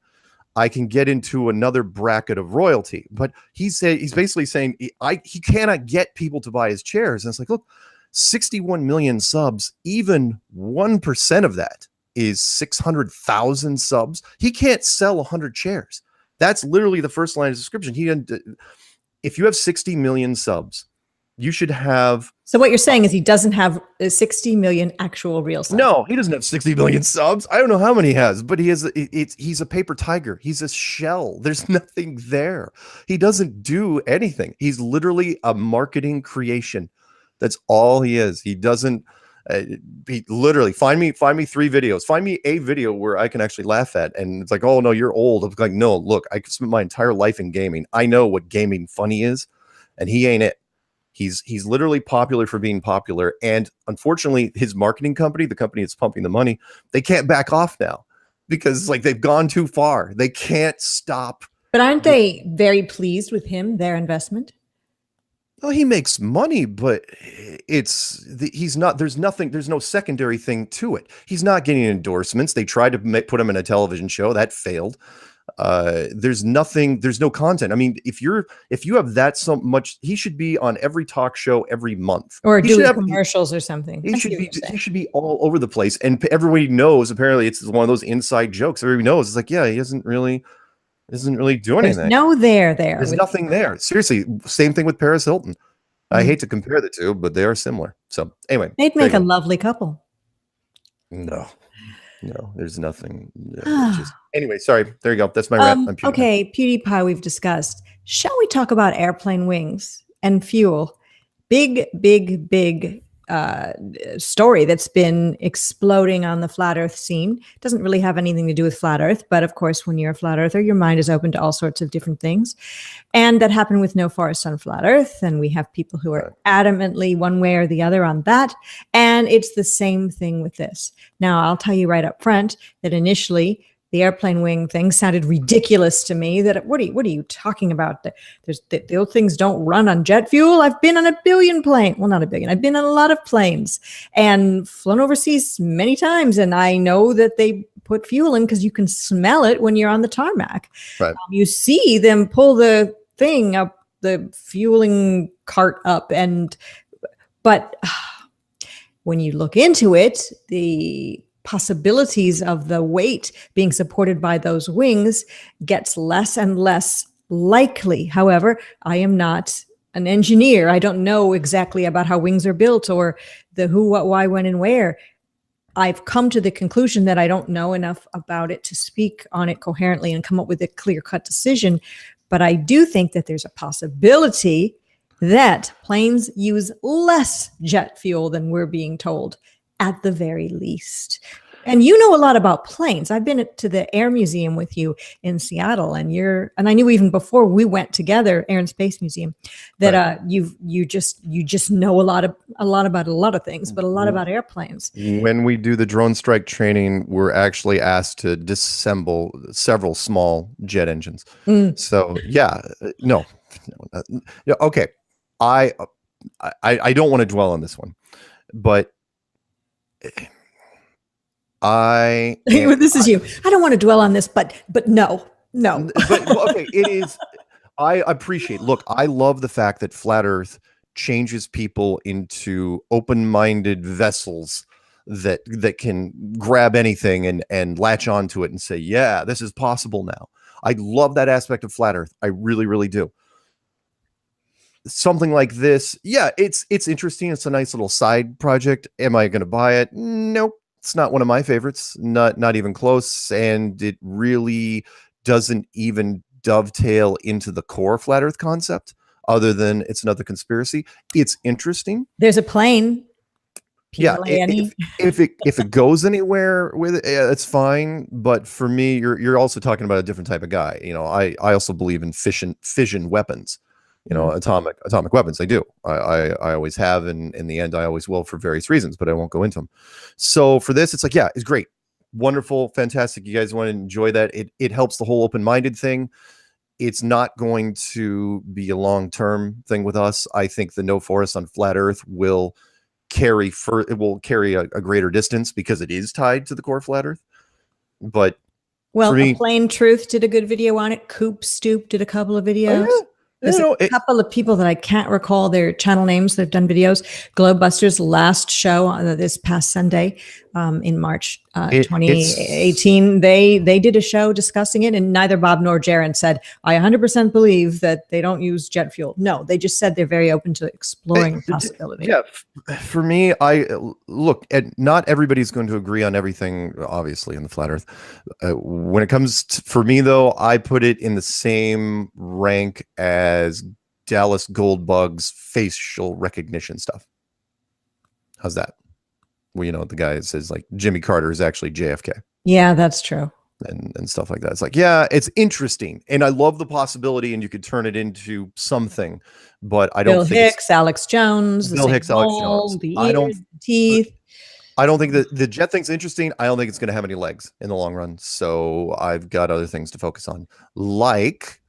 I can get into another bracket of royalty. But he's basically saying he cannot get people to buy his chairs. And it's like, look, 61 million subs, even 1% of that is 600,000 subs. He can't sell 100 chairs. That's literally the first line of description. If you have 60 million subs, you should have. So what you're saying is he doesn't have 60 million actual real subs. No, he doesn't have 60 million subs. I don't know how many he has, but he has. He's a paper tiger. He's a shell. There's nothing there. He doesn't do anything. He's literally a marketing creation. That's all he is. He doesn't. He literally find me 3 videos. Find me a video where I can actually laugh at, and it's like, oh no, you're old. I'm like, no, look, I spent my entire life in gaming. I know what gaming funny is, and he ain't it. He's literally popular for being popular, and unfortunately, his marketing company, the company that's pumping the money, they can't back off now because like they've gone too far. They can't stop. But aren't they very pleased with him, their investment? Well, he makes money, but he's not. There's no secondary thing to it. He's not getting endorsements. They tried to put him in a television show that failed. There's nothing. There's no content. I mean, if you have that so much, he should be on every talk show every month, or doing commercials or something. He should be all over the place, and everybody knows. Apparently, it's one of those inside jokes. Everybody knows. It's like, yeah, he isn't really doing anything. No, there. There's nothing there. Seriously, same thing with Paris Hilton. I hate to compare the two, but they are similar. So anyway, they'd make a lovely couple. No, there's nothing. Anyway, sorry. There you go. That's my wrap. Okay, PewDiePie we've discussed. Shall we talk about airplane wings and fuel? Big story that's been exploding on the flat earth scene. Doesn't really have anything to do with flat earth, but of course, when you're a flat earther, your mind is open to all sorts of different things. And that happened with No Forest on Flat Earth. And we have people who are adamantly one way or the other on that. And it's the same thing with this. Now, I'll tell you right up front that initially the airplane wing thing sounded ridiculous to me. That what are you talking about? Those things don't run on jet fuel. I've been on a billion planes. Well, not a billion. I've been on a lot of planes and flown overseas many times, and I know that they put fuel in because you can smell it when you're on the tarmac. Right. You see them pull the thing up, the fueling cart up, but when you look into it, the possibilities of the weight being supported by those wings gets less and less likely. However, I am not an engineer. I don't know exactly about how wings are built or the who, what, why, when, and where. I've come to the conclusion that I don't know enough about it to speak on it coherently and come up with a clear-cut decision. But I do think that there's a possibility that planes use less jet fuel than we're being told, at the very least. And you know a lot about planes. I've been to the Air Museum with you in Seattle, and I knew even before we went together, Air and Space Museum, that Right. you just know a lot about a lot of things, but a lot about airplanes. When we do the drone strike training, we're actually asked to disassemble several small jet engines. So yeah, no, yeah, okay. I don't want to dwell on this one, but This is you. I don't want to dwell on this, but no. But well, okay, it is. I appreciate. Look, I love the fact that Flat Earth changes people into open-minded vessels that can grab anything and latch onto it and say, "Yeah, this is possible now." I love that aspect of Flat Earth. I really, really do. Something like this, yeah, it's interesting. It's a nice little side project. Am I going to buy it? Nope. It's not one of my favorites, not even close, and it really doesn't even dovetail into the core Flat Earth concept, other than it's another conspiracy. It's interesting. There's a plane. Yeah, P-L-A-N-E. if it goes anywhere with it, yeah, it's fine. But for me, you're also talking about a different type of guy. You know, I also believe in fission weapons. You know, atomic weapons. I do. I always have, and in the end, I always will for various reasons, but I won't go into them. So for this, it's like, yeah, it's great, wonderful, fantastic. You guys want to enjoy that. It helps the whole open-minded thing. It's not going to be a long-term thing with us. I think the No Forest on Flat Earth will carry a greater distance because it is tied to the core Flat Earth. But well, Plain Truth did a good video on it. Coop Stoop did a couple of videos. Oh, yeah. There's a couple of people that I can't recall their channel names. They've done videos. Globebusters' last show this past Sunday in March 2018, they did a show discussing it, and neither Bob nor Jaron said, I 100% believe that they don't use jet fuel. No, they just said they're very open to exploring the possibility. Yeah, for me, not everybody's going to agree on everything, obviously, in the Flat Earth. When it comes to, for me, though, I put it in the same rank as Dallas Goldbug's facial recognition stuff. How's that? Well, you know, the guy that says like Jimmy Carter is actually JFK. Yeah, that's true. And stuff like that. It's like, yeah, it's interesting. And I love the possibility, and you could turn it into something, but I don't think Bill Hicks, Alex Jones, Alex Jones. The ears, the teeth. I don't think that the jet thing's interesting. I don't think it's going to have any legs in the long run. So I've got other things to focus on. Like,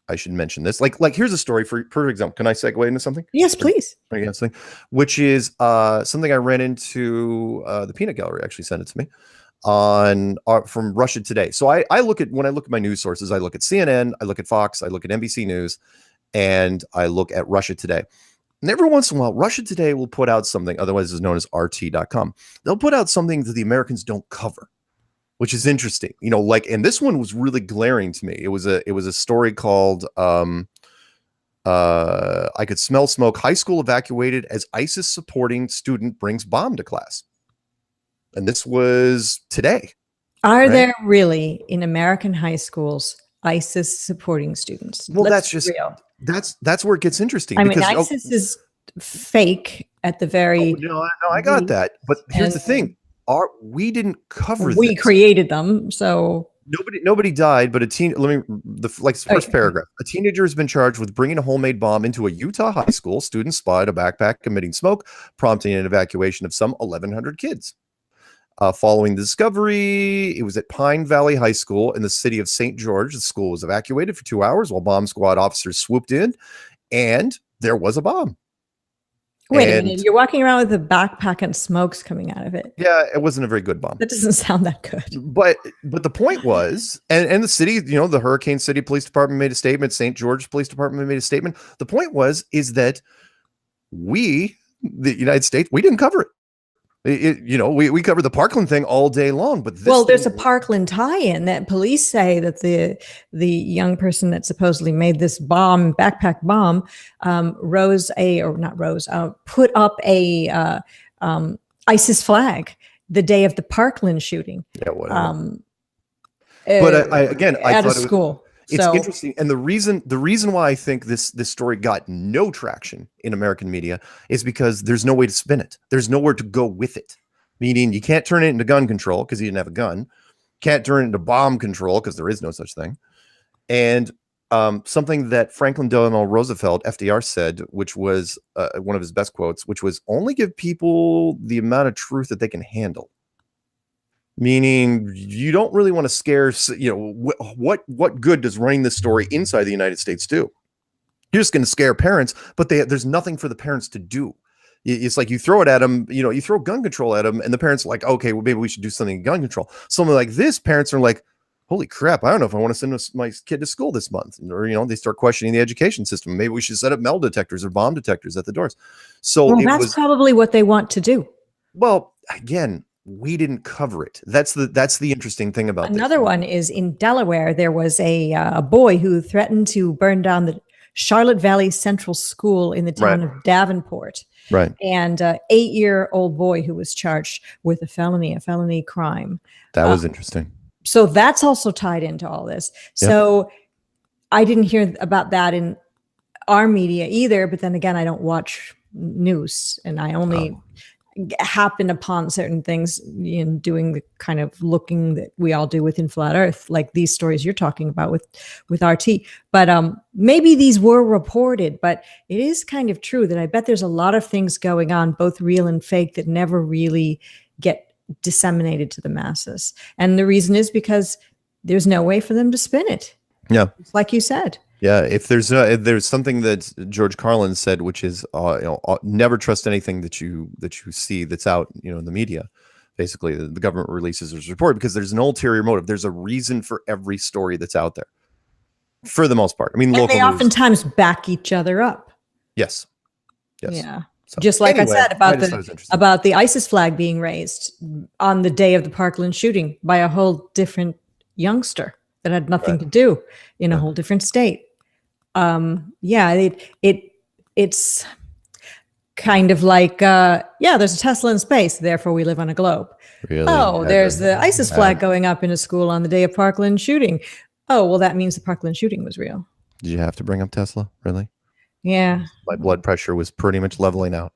I should mention this. Like here's a story for example. Can I segue into something? Yes, please. Which is something I ran into. The Peanut Gallery actually sent it to me on from Russia Today. So when I look at my news sources, I look at CNN, I look at Fox, I look at NBC News, and I look at Russia Today. And every once in a while, Russia Today will put out something, otherwise is known as RT.com. They'll put out something that the Americans don't cover, which is interesting. You know, like, and this one was really glaring to me. It was a story called I Could Smell Smoke. High school evacuated as ISIS supporting student brings bomb to class. And this was today. Are there really in American high schools ISIS supporting students? Well, that's just real. That's where it gets interesting. I mean, ISIS is fake at the very. No, I got that. But here's the thing: we didn't cover. We created them, so nobody died. But first paragraph: a teenager has been charged with bringing a homemade bomb into a Utah high school. Students spotted a backpack emitting smoke, prompting an evacuation of some 1,100 kids. Following the discovery, it was at Pine Valley High School in the city of St. George. The school was evacuated for 2 hours while bomb squad officers swooped in, and there was a bomb. Wait a minute, you're walking around with a backpack and smoke's coming out of it. Yeah, it wasn't a very good bomb. That doesn't sound that good. But the point was, and the city, the Hurricane City Police Department made a statement, St. George Police Department made a statement. The point is that we, the United States, we didn't cover it. We covered the Parkland thing all day long, but there's a Parkland tie-in that police say that the young person that supposedly made this backpack bomb, put up a ISIS flag the day of the Parkland shooting. Yeah, whatever. But I at a school. It's interesting, and the reason why I think this story got no traction in American media is because there's no way to spin it. There's nowhere to go with it. Meaning, you can't turn it into gun control because he didn't have a gun. Can't turn it into bomb control because there is no such thing. And something that Franklin Delano Roosevelt, FDR, said, which was one of his best quotes, which was, "Only give people the amount of truth that they can handle." Meaning, you don't really want to scare, what good does running this story inside the United States do? You're just going to scare parents, but there's nothing for the parents to do. It's like you throw it at them, you throw gun control at them, and the parents are like, okay, well, maybe we should do something in gun control. Something like this, parents are like, holy crap, I don't know if I want to send my kid to school this month. Or, they start questioning the education system. Maybe we should set up metal detectors or bomb detectors at the doors. So that's probably what they want to do. Well, again, we didn't cover it. That's the interesting thing about another this. One is in Delaware. There was a boy who threatened to burn down the Charlotte Valley Central School in the town of Davenport. Right. And 8-year-old boy who was charged with a felony crime. That was interesting. So that's also tied into all this. Yep. So I didn't hear about that in our media either. But then again, I don't watch news, and I only happen upon certain things in doing the kind of looking that we all do within Flat Earth, like these stories you're talking about with RT. But maybe these were reported, but it is kind of true that I bet there's a lot of things going on, both real and fake, that never really get disseminated to the masses. And the reason is because there's no way for them to spin it. Yeah. It's like you said. Yeah, if there's something that George Carlin said, which is never trust anything that you see that's out in the media. Basically, the government releases its report because there's an ulterior motive. There's a reason for every story that's out there, for the most part. I mean, and they oftentimes back each other up. Yes. Yeah. So, just like anyway, I said about the ISIS flag being raised on the day of the Parkland shooting by a whole different youngster that had nothing to do in a whole different state. It's kind of like there's a Tesla in space, therefore we live on a globe. Really? There's the ISIS flag going up in a school on the day of Parkland shooting. Oh, well, that means the Parkland shooting was real. Did you have to bring up Tesla? Really? Yeah. My blood pressure was pretty much leveling out.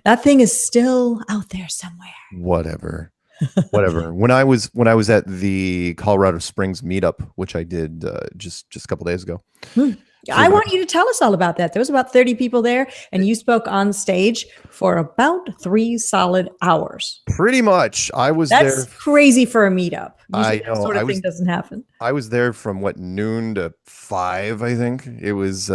That thing is still out there somewhere. Whatever. When I was at the Colorado Springs meetup, which I did just a couple days ago. I want you to tell us all about that. There was about 30 people there, and you spoke on stage for about 3 solid hours. Pretty much. That's crazy for a meetup. Usually I know. That sort of thing doesn't happen. I was there from noon to 5, I think. It was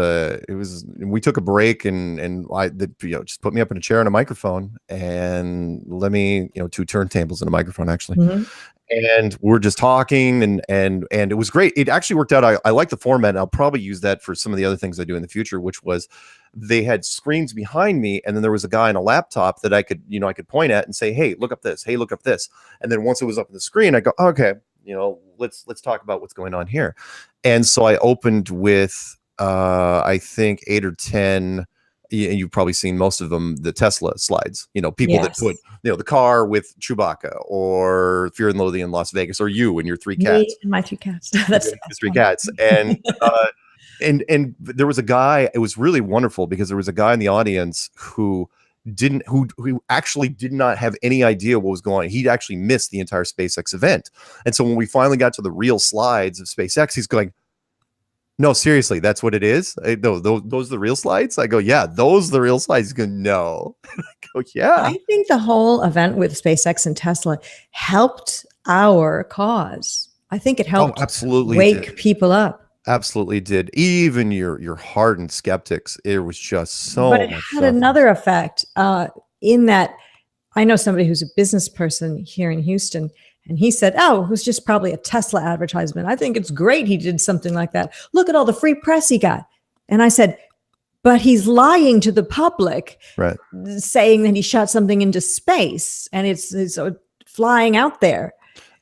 we took a break and I just put me up in a chair and a microphone and let me, 2 turntables and a microphone actually. Mm-hmm. And we're just talking and it was great. It actually worked out. I like the format, and I'll probably use that for some of the other things I do in the future, which was they had screens behind me, and then there was a guy on a laptop that I could point at and say, hey, look up this. Hey, look up this. And then once it was up on the screen, I go, okay, let's talk about what's going on here. And so I opened with I think 8 or 10. And you've probably seen most of them, the Tesla slides, people that put, the car with Chewbacca or Fear and Loathing in Las Vegas, or you and your 3 cats. Me and my 3 cats. That's 3 cats. And, and there was a guy, it was really wonderful because there was a guy in the audience who actually did not have any idea what was going on. He'd actually missed the entire SpaceX event. And so when we finally got to the real slides of SpaceX, he's going, No, seriously, that's what it is. No, those are the real slides. I go, yeah, those are the real slides. You go, no. I go, yeah. I think the whole event with SpaceX and Tesla helped our cause. I think it Oh, helped absolutely wake did. people up. Absolutely did. Even your hardened skeptics, it was just But so it much had suffering. another effect in that I know somebody who's a business person here in Houston, and he said, "Oh, it was just probably a Tesla advertisement. I think it's great he did something like that. Look at all the free press he got." And I said, "But he's lying to the public, Right. saying that he shot something into space and it's flying out there."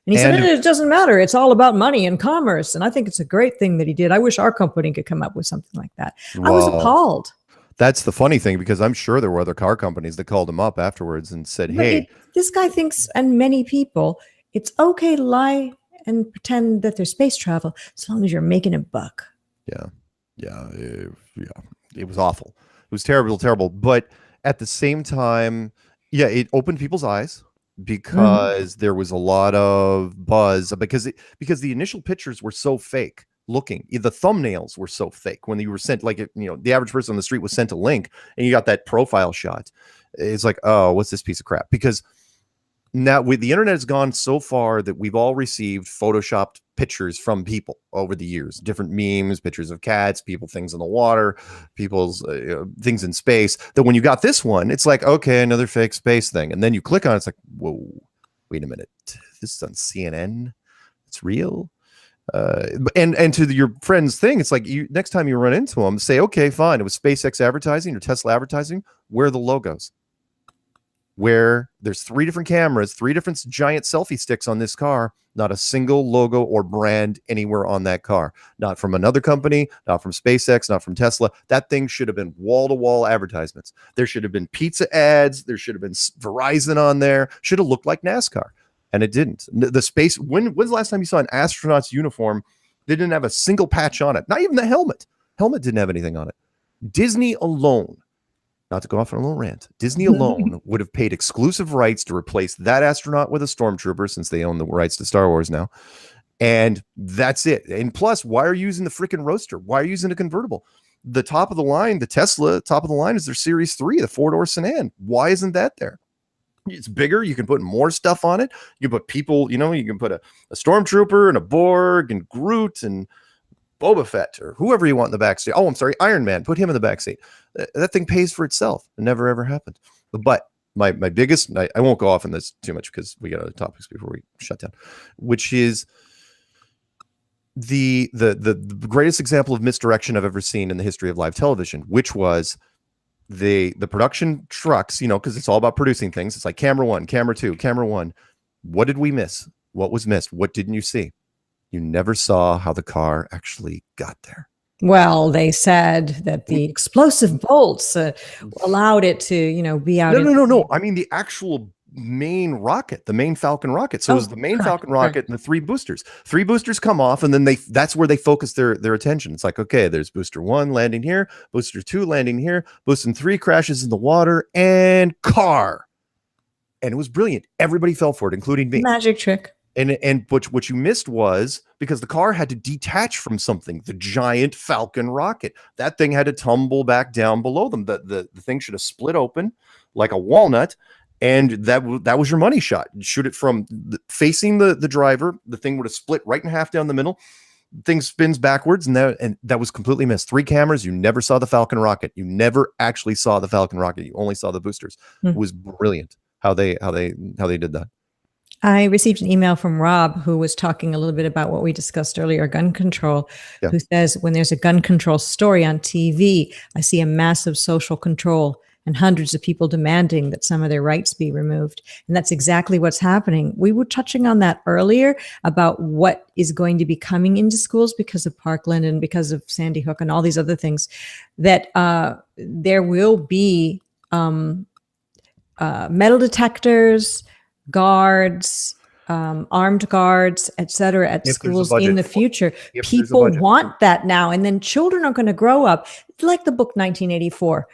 And he said, And "It doesn't matter. It's all about money and commerce." And I think it's a great thing that he did. I wish our company could come up with something like that. I was well, appalled. that's the funny thing, because I'm sure there were other car companies that called him up afterwards and said, But hey, this guy thinks, and many people, it's okay to lie and pretend that there's space travel as long as you're making a buck. yeah, yeah, it was awful. It was terrible, terrible. But at the same time, yeah, it opened people's eyes because there was a lot of buzz because the initial pictures were so fake looking. The thumbnails were so fake when you were sent, like, the average person on the street was sent a link and you got that profile shot. It's like, oh, what's this piece of crap? Because now the internet has gone so far that we've all received photoshopped pictures from people over the years, different memes, pictures of cats, people, things in the water, people's things in space, that when you got this one, it's like, okay, another fake space thing. And then you click on it, it's like, whoa, wait a minute, this is on CNN, it's real. And to your friend's thing, it's like, you next time you run into them, say, okay, fine, it was SpaceX advertising or Tesla advertising, where are the logos? Where there's 3 different cameras, 3 different giant selfie sticks on this car, not a single logo or brand anywhere on that car. Not from another company, not from SpaceX, not from Tesla. That thing should have been wall-to-wall advertisements. There should have been pizza ads. There should have been Verizon on there. Should have looked like NASCAR. And it didn't. The space, when's the last time you saw an astronaut's uniform? They didn't have a single patch on it. Not even the helmet. Helmet didn't have anything on it. Disney alone, not to go off on a little rant, Disney alone would have paid exclusive rights to replace that astronaut with a stormtrooper, since they own the rights to Star Wars now. And that's it. And plus, why are you using the freaking Roadster? Why are you using a convertible? The top of the line, the Tesla top of the line, is their Series 3, the 4-door sedan. Why isn't that there? It's bigger. You can put more stuff on it. You can put people, you can put a stormtrooper and a Borg and Groot and Boba Fett or whoever you want in the backseat. Oh, I'm sorry, Iron Man. Put him in the backseat. That thing pays for itself. It never ever happened. But my biggest, I won't go off on this too much because we got other topics before we shut down, which is the greatest example of misdirection I've ever seen in the history of live television, which was the production trucks, because it's all about producing things. It's like camera 1, camera 2, camera 1. What did we miss? What was missed? What didn't you see? You never saw how the car actually got there. Well, they said that the explosive bolts allowed it to, be out. No. I mean, the actual main rocket, the main Falcon rocket. So it was the main Falcon rocket and the 3 boosters. 3 boosters come off, and then that's where they focus their attention. It's like, okay, there's booster 1 landing here, booster 2 landing here, booster 3 crashes in the water, and car. And it was brilliant. Everybody fell for it, including me. Magic trick. And what you missed was, because the car had to detach from something, the giant Falcon rocket, that thing had to tumble back down below them. The thing should have split open like a walnut, and that was your money shot. Shoot it from facing the driver, the thing would have split right in half down the middle. The thing spins backwards, and that was completely missed. 3 cameras, you never saw the Falcon rocket. You never actually saw the Falcon rocket. You only saw the boosters. It was brilliant how they did that. I received an email from Rob, who was talking a little bit about what we discussed earlier, gun control, who says, when there's a gun control story on TV, I see a massive social control and hundreds of people demanding that some of their rights be removed. And that's exactly what's happening. We were touching on that earlier about what is going to be coming into schools because of Parkland and because of Sandy Hook and all these other things, that there will be metal detectors, guards, armed guards, etc., at schools in the future. People want that now. And then children are going to grow up like the book 1984.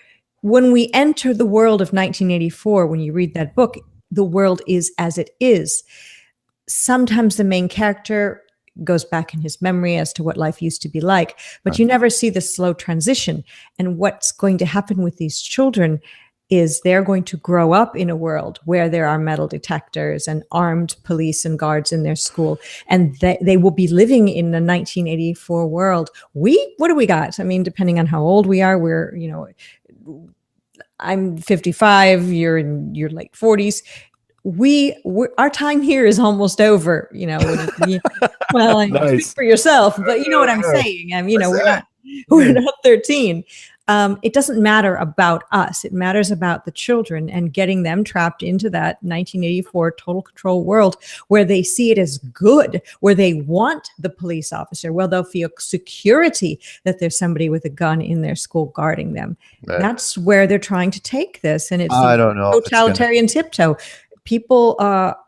When we enter the world of 1984, when you read that book, the world is as it is. Sometimes the main character goes back in his memory as to what life used to be like. But you never see the slow transition. And what's going to happen with these children is they're going to grow up in a world where there are metal detectors and armed police and guards in their school. And they will be living in the 1984 world. What do we got? I mean, depending on how old we are, I'm 55, you're in your late 40s. Our time here is almost over, well, Nice. speak for yourself, but you know what I'm saying. We're not 13. It doesn't matter about us. It matters about the children and getting them trapped into that 1984 total control world where they see it as good, where they want the police officer, where they'll feel security that there's somebody with a gun in their school guarding them. Right. That's where they're trying to take this. And it's I don't know, totalitarian tiptoe. People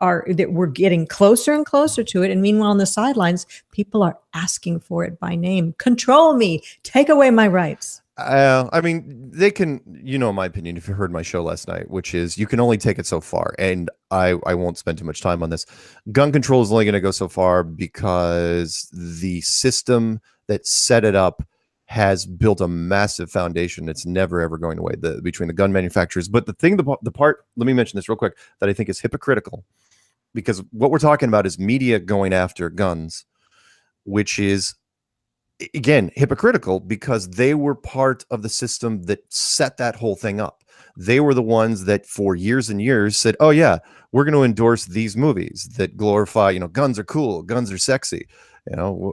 we're getting closer and closer to it. And meanwhile, on the sidelines, people are asking for it by name. Control me, take away my rights. I mean, they can, my opinion, if you heard my show last night, which is you can only take it so far. And I won't spend too much time on this. Gun control is only going to go so far because the system that set it up has built a massive foundation that's never, ever going away between the gun manufacturers. But the part, let me mention this real quick, that I think is hypocritical, because what we're talking about is media going after guns, which is, again, hypocritical because they were part of the system that set that whole thing up. They were the ones that for years and years said, oh yeah, we're going to endorse these movies that glorify, guns are cool, guns are sexy.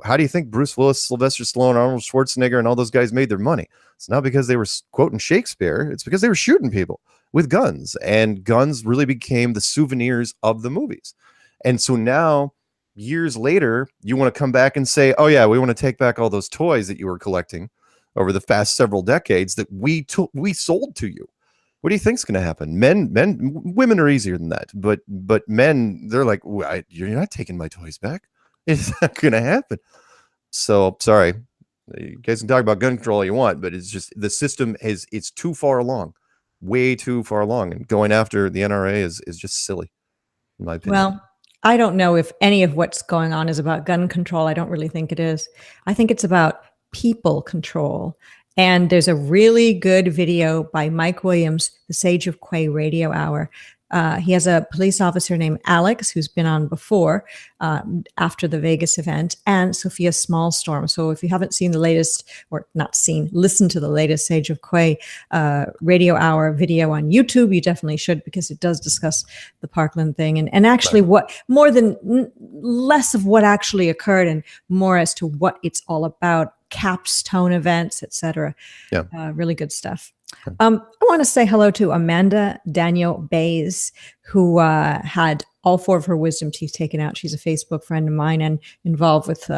How do you think Bruce Willis, Sylvester Stallone, Arnold Schwarzenegger, and all those guys made their money? It's not because they were quoting Shakespeare. It's because they were shooting people with guns, and guns really became the souvenirs of the movies. And so now, years later, you want to come back and say, oh yeah, we want to take back all those toys that you were collecting over the past several decades that we sold to you. What do you think's going to happen? Women are easier than that, but men, they're like, you're not taking my toys back. It's not going to happen. So sorry, you guys can talk about gun control all you want, but it's just the system it's too far along, way too far along, and going after the NRA is just silly, in my opinion. Well, I don't know if any of what's going on is about gun control. I don't really think it is. I think it's about people control. And there's a really good video by Mike Williams, The Sage of Quay Radio Hour. He has a police officer named Alex, who's been on before, after the Vegas event, and Sophia Smallstorm. So if you haven't seen the latest, or not seen, listen to the latest Sage of Quay Radio Hour video on YouTube, you definitely should, because it does discuss the Parkland thing. And actually less of what actually occurred and more as to what it's all about, capstone events, etc. Yeah. Really good stuff. I want to say hello to Amanda Daniel Bays, who had all 4 of her wisdom teeth taken out. She's a Facebook friend of mine and involved with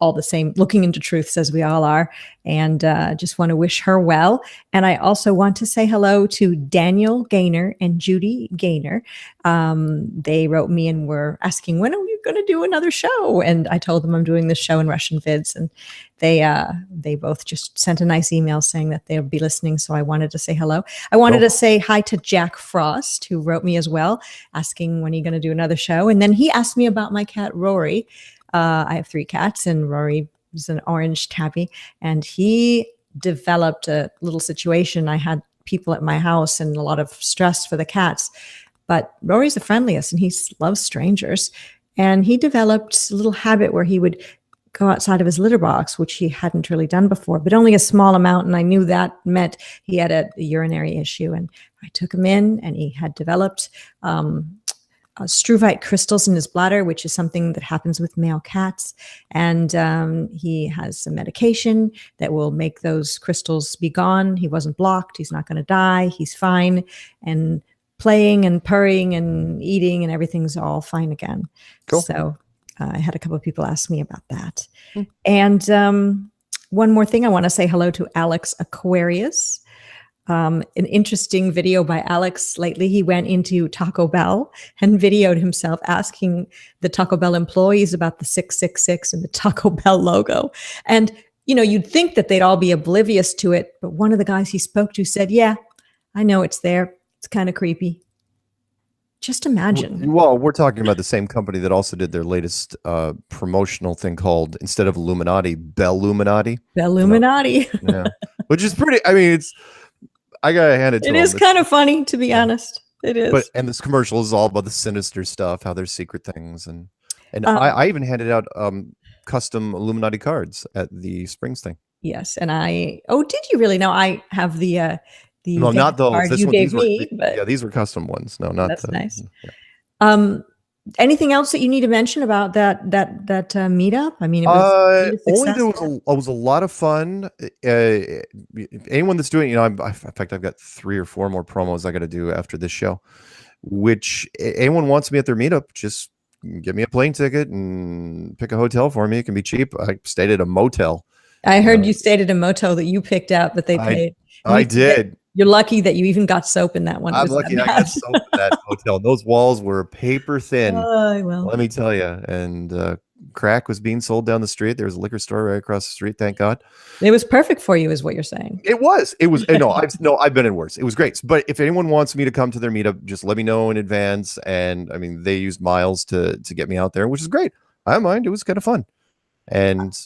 all the same looking into truths as we all are. And just want to wish her well. And I also want to say hello to Daniel Gaynor and Judy Gaynor. They wrote me and were asking, when are we going to do another show? And I told them I'm doing this show in Russian vids, and they both just sent a nice email saying that they'll be listening. So I wanted to say hello. I wanted to say hi to Jack Frost, who wrote me as well, asking when are you going to do another show. And then he asked me about my cat, Rory. I have 3 cats, and Rory is an orange tabby, and he developed a little situation. I had people at my house and a lot of stress for the cats, but Rory's the friendliest and he loves strangers. And he developed a little habit where he would go outside of his litter box, which he hadn't really done before, but only a small amount. And I knew that meant he had a urinary issue. And I took him in, and he had developed struvite crystals in his bladder, which is something that happens with male cats. And he has some medication that will make those crystals be gone. He wasn't blocked. He's not going to die. He's fine. And playing and purring and eating and everything's all fine again. Cool. So I had a couple of people ask me about that. And one more thing, I want to say hello to Alex Aquarius. An interesting video by Alex lately. He went into Taco Bell and videoed himself asking the Taco Bell employees about the 666 and the Taco Bell logo. And, you'd think that they'd all be oblivious to it. But one of the guys he spoke to said, yeah, I know it's there. It's kind of creepy. Just imagine. Well, we're talking about the same company that also did their latest promotional thing called, instead of Illuminati, Belluminati. The Illuminati. Yeah, which is pretty. I mean, I gotta hand it to It them. is kind of funny, to be honest. It is. And this commercial is all about the sinister stuff, how there's secret things, and Um, I even handed out custom Illuminati cards at the Springs thing. yes, and did you really know? I have the No, not those. card This you one, gave me, but yeah, these were custom ones. No, not that's nice. Yeah. Anything else that you need to mention about that meetup? I mean, it was only there was a lot of fun. Anyone that's doing, in fact, I've got 3 or 4 more promos I got to do after this show. Which anyone wants me at their meetup, just give me a plane ticket and pick a hotel for me. It can be cheap. I stayed at a motel. I heard you stayed at a motel that you picked out that they paid. I did. You're lucky that you even got soap in that one. I'm lucky I got soap in that hotel. Those walls were paper thin. Well, let me tell you. And crack was being sold down the street. There was a liquor store right across the street. Thank God. It was perfect for you, is what you're saying. It was. I've been in worse. It was great. But if anyone wants me to come to their meetup, just let me know in advance. And I mean, they used miles to get me out there, which is great. I don't mind. It was kind of fun. And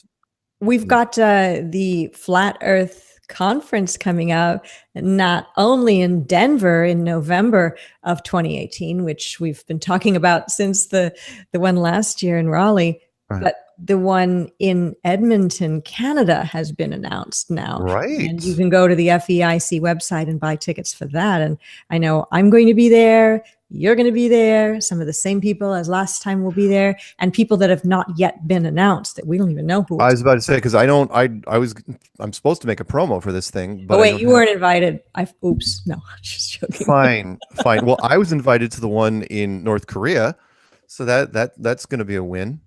we've got the Flat Earth conference coming up, not only in Denver in November of 2018, which we've been talking about since the one last year in Raleigh, right, but the one in Edmonton, Canada has been announced now. Right. And you can go to the FEIC website and buy tickets for that. And I know I'm going to be there. You're going to be there. Some of the same people as last time will be there, and people that have not yet been announced that we don't even know who. I was about to say, because I'm supposed to make a promo for this thing, but wait, you weren't invited. Oops, no, just joking. Fine. Well, I was invited to the one in North Korea, so that's going to be a win.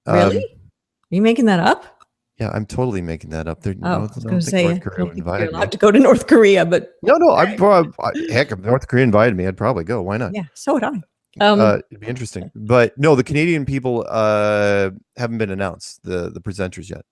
Really? Are you making that up? Yeah, I'm totally making that up. I was going to say, I don't think you're allowed to go to North Korea, but no. Heck, if North Korea invited me, I'd probably go. Why not? Yeah, so would I. It'd be interesting, but no, the Canadian people haven't been announced. The presenters yet.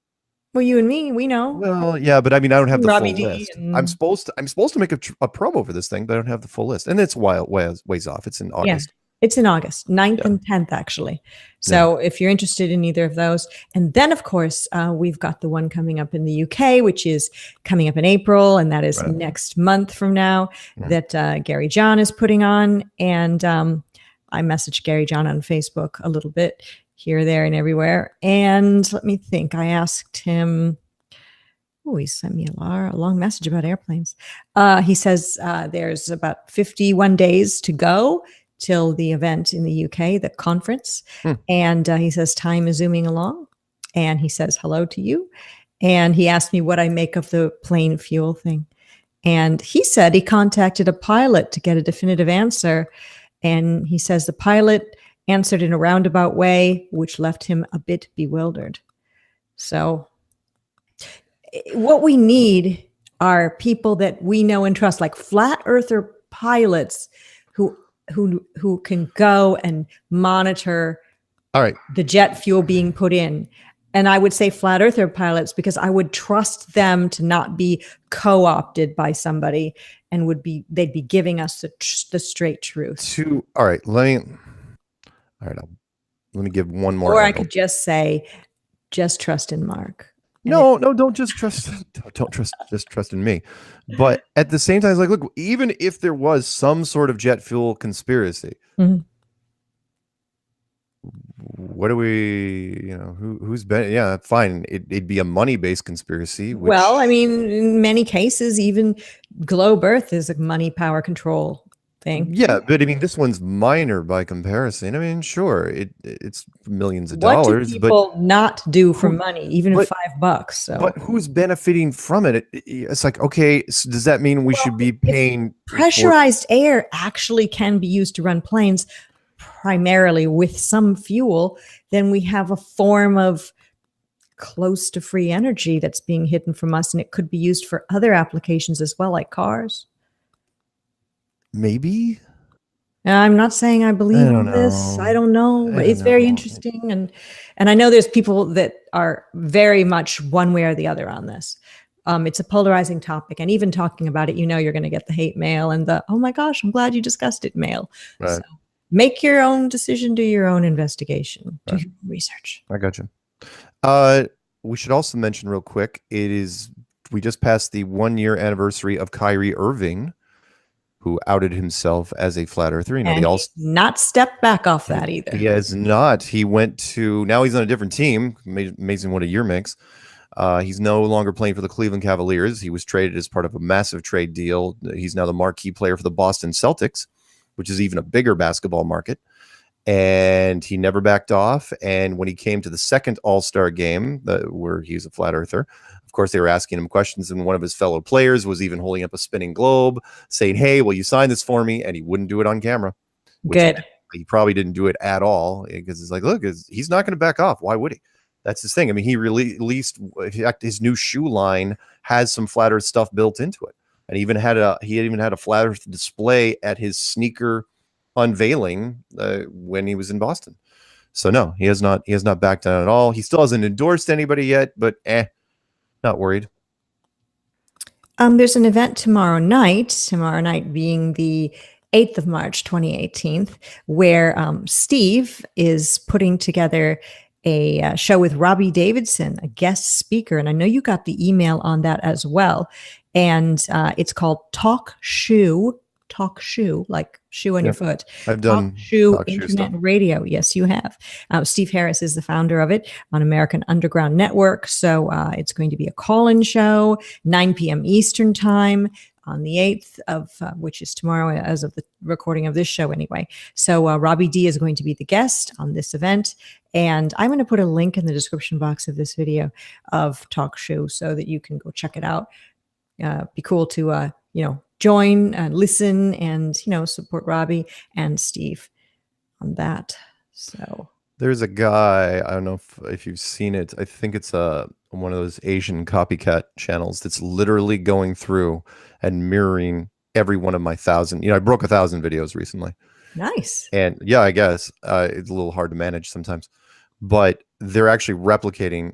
Well, you and me, we know. Well, yeah, but I mean, I don't have the Robbie full D list. I'm supposed to make a promo for this thing, but I don't have the full list, and it's ways off. It's in August. Yeah. It's in August, 9th and 10th, actually. So if you're interested in either of those. And then, of course, we've got the one coming up in the UK, which is coming up in April. And that is next month from now that Gary John is putting on. And I messaged Gary John on Facebook a little bit here, there, and everywhere. And let me think. I asked him. Oh, he sent me a long message about airplanes. He says there's about 51 days to go till the event in the UK, the conference. And he says, time is zooming along. And he says, hello to you. And he asked me what I make of the plane fuel thing. And he said he contacted a pilot to get a definitive answer. And he says the pilot answered in a roundabout way, which left him a bit bewildered. So what we need are people that we know and trust, like flat earther pilots who can go and monitor the jet fuel being put in. And I would say flat earther pilots, because I would trust them to not be co-opted by somebody, and they'd be giving us the straight truth. Let me give one more. Or I could just say, just trust in Mark. No, don't just trust. Don't just trust in me. But at the same time, it's like, look, even if there was some sort of jet fuel conspiracy, what do we? Who's been? Yeah, fine. It'd be a money-based conspiracy. Well, I mean, in many cases, even globe Earth is a money power control thing. Yeah, but I mean, this one's minor by comparison. I mean, sure, it's millions of dollars. What do people not do for money, even $5? So. But who's benefiting from it? It's like, okay, so does that mean we should be paying? Pressurized air actually can be used to run planes primarily with some fuel. Then we have a form of close to free energy that's being hidden from us, and it could be used for other applications as well, like cars. Maybe. I'm not saying I believe in this. I don't know, but it's very interesting, and I know there's people that are very much one way or the other on this. It's a polarizing topic, and even talking about it, you're going to get the hate mail and the "oh my gosh, I'm glad you discussed it" mail. Right. So make your own decision, do your own investigation, do your research. I got you. We should also mention real quick, we just passed the 1-year anniversary of Kyrie Irving, who outed himself as a flat earther. And he's not stepped back off that either. He has not. He went to, now he's on a different team. Amazing what a year makes. He's no longer playing for the Cleveland Cavaliers. He was traded as part of a massive trade deal. He's now the marquee player for the Boston Celtics, which is even a bigger basketball market. And he never backed off. And when he came to the second All-Star game, where he's a flat earther, of course, they were asking him questions, and one of his fellow players was even holding up a spinning globe saying, "Hey, will you sign this for me?" And he wouldn't do it on camera. Good. He probably didn't do it at all because it's like, look, he's not going to back off. Why would he? That's his thing. I mean, he released his new shoe line has some flat earth stuff built into it. And he even had a flat earth display at his sneaker unveiling when he was in Boston. So no, he has not backed down at all. He still hasn't endorsed anybody yet, but not worried. There's an event tomorrow night being the 8th of March, 2018, where Steve is putting together a show with Robbie Davidson, a guest speaker. And I know you got the email on that as well. And it's called Talk Shoe, like shoe on your foot. I've done Talk Shoe Internet Radio. Yes, you have. Steve Harris is the founder of it on American Underground Network. So it's going to be a call-in show, 9 p.m. Eastern time on the 8th of, which is tomorrow as of the recording of this show anyway. So Robbie D is going to be the guest on this event. And I'm going to put a link in the description box of this video of Talk Shoe so that you can go check it out. Be cool to, join and listen and, support Robbie and Steve on that. So there's a guy, I don't know if you've seen it. I think it's one of those Asian copycat channels that's literally going through and mirroring every one of my 1,000. I broke 1,000 videos recently. Nice. And yeah, I guess it's a little hard to manage sometimes, but they're actually replicating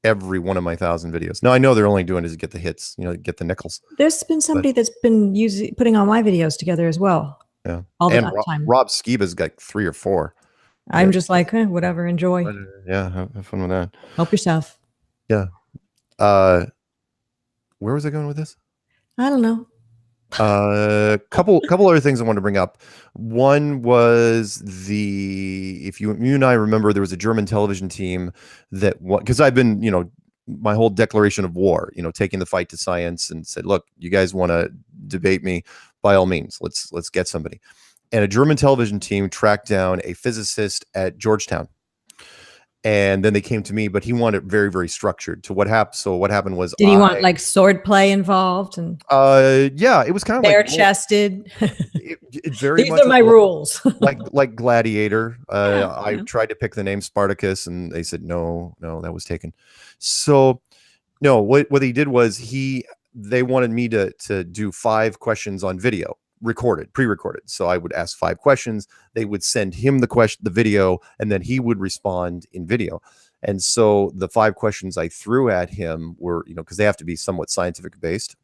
every one of my 1,000 videos. Now I know they're only doing is get the hits, get the nickels. There's been somebody that's been putting all my videos together as well. Yeah. All the time. Rob Skiba's got 3 or 4. I'm just like, whatever, enjoy. Yeah, have fun with that. Help yourself. Yeah. Where was I going with this? I don't know. Couple other things I wanted to bring up. One was if you and I remember, there was a German television team that, because I've been, my whole declaration of war, taking the fight to science and said, look, you guys want to debate me, by all means, let's get somebody. And a German television team tracked down a physicist at Georgetown. And then they came to me, but he wanted it very, very structured. So what happened was, did he want like sword play involved? And yeah, it was kind of bare chested. It very These much are my rules. like Gladiator. I tried to pick the name Spartacus, and they said no, that was taken. So no, what he did was they wanted me to do 5 questions on video. Pre-recorded. So I would ask 5 questions. They would send him the video, and then he would respond in video. And so the 5 questions I threw at him were, because they have to be somewhat scientific based.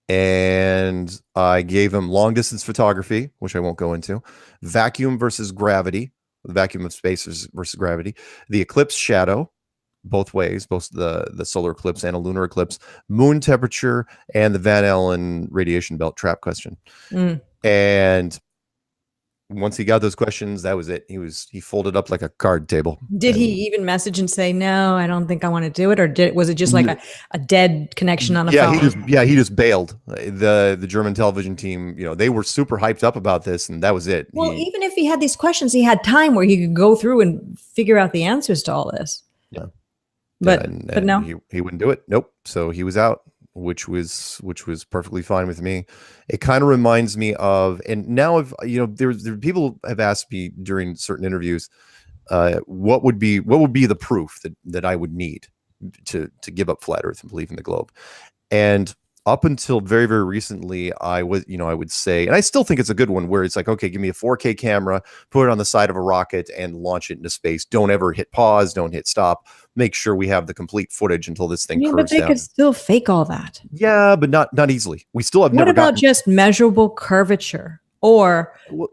And I gave him long distance photography, which I won't go into, vacuum versus gravity, the vacuum of space versus gravity, the eclipse shadow, both ways, both the solar eclipse and a lunar eclipse, moon temperature, and the Van Allen radiation belt trap question. And once he got those questions, that was it. He folded up like a card table. Did he even message and say, no, I don't think I want to do it? Or was it just like a dead connection on a phone? He just bailed. The German television team, they were super hyped up about this, and that was it. Well, even if he had these questions, he had time where he could go through and figure out the answers to all this. Yeah. But no, he wouldn't do it. Nope. So he was out, which was perfectly fine with me. It kind of reminds me of, and now there people have asked me during certain interviews, what would be the proof that I would need to give up flat Earth and believe in the globe. And up until very, very recently, I would say, and I still think it's a good one, where it's like, okay, give me a 4K camera, put it on the side of a rocket and launch it into space. Don't ever hit pause, don't hit stop. Make sure we have the complete footage until this thing Yeah, but curves they down. could still fake all that. Yeah, but not easily. We still have What never about gotten. just measurable curvature or Well,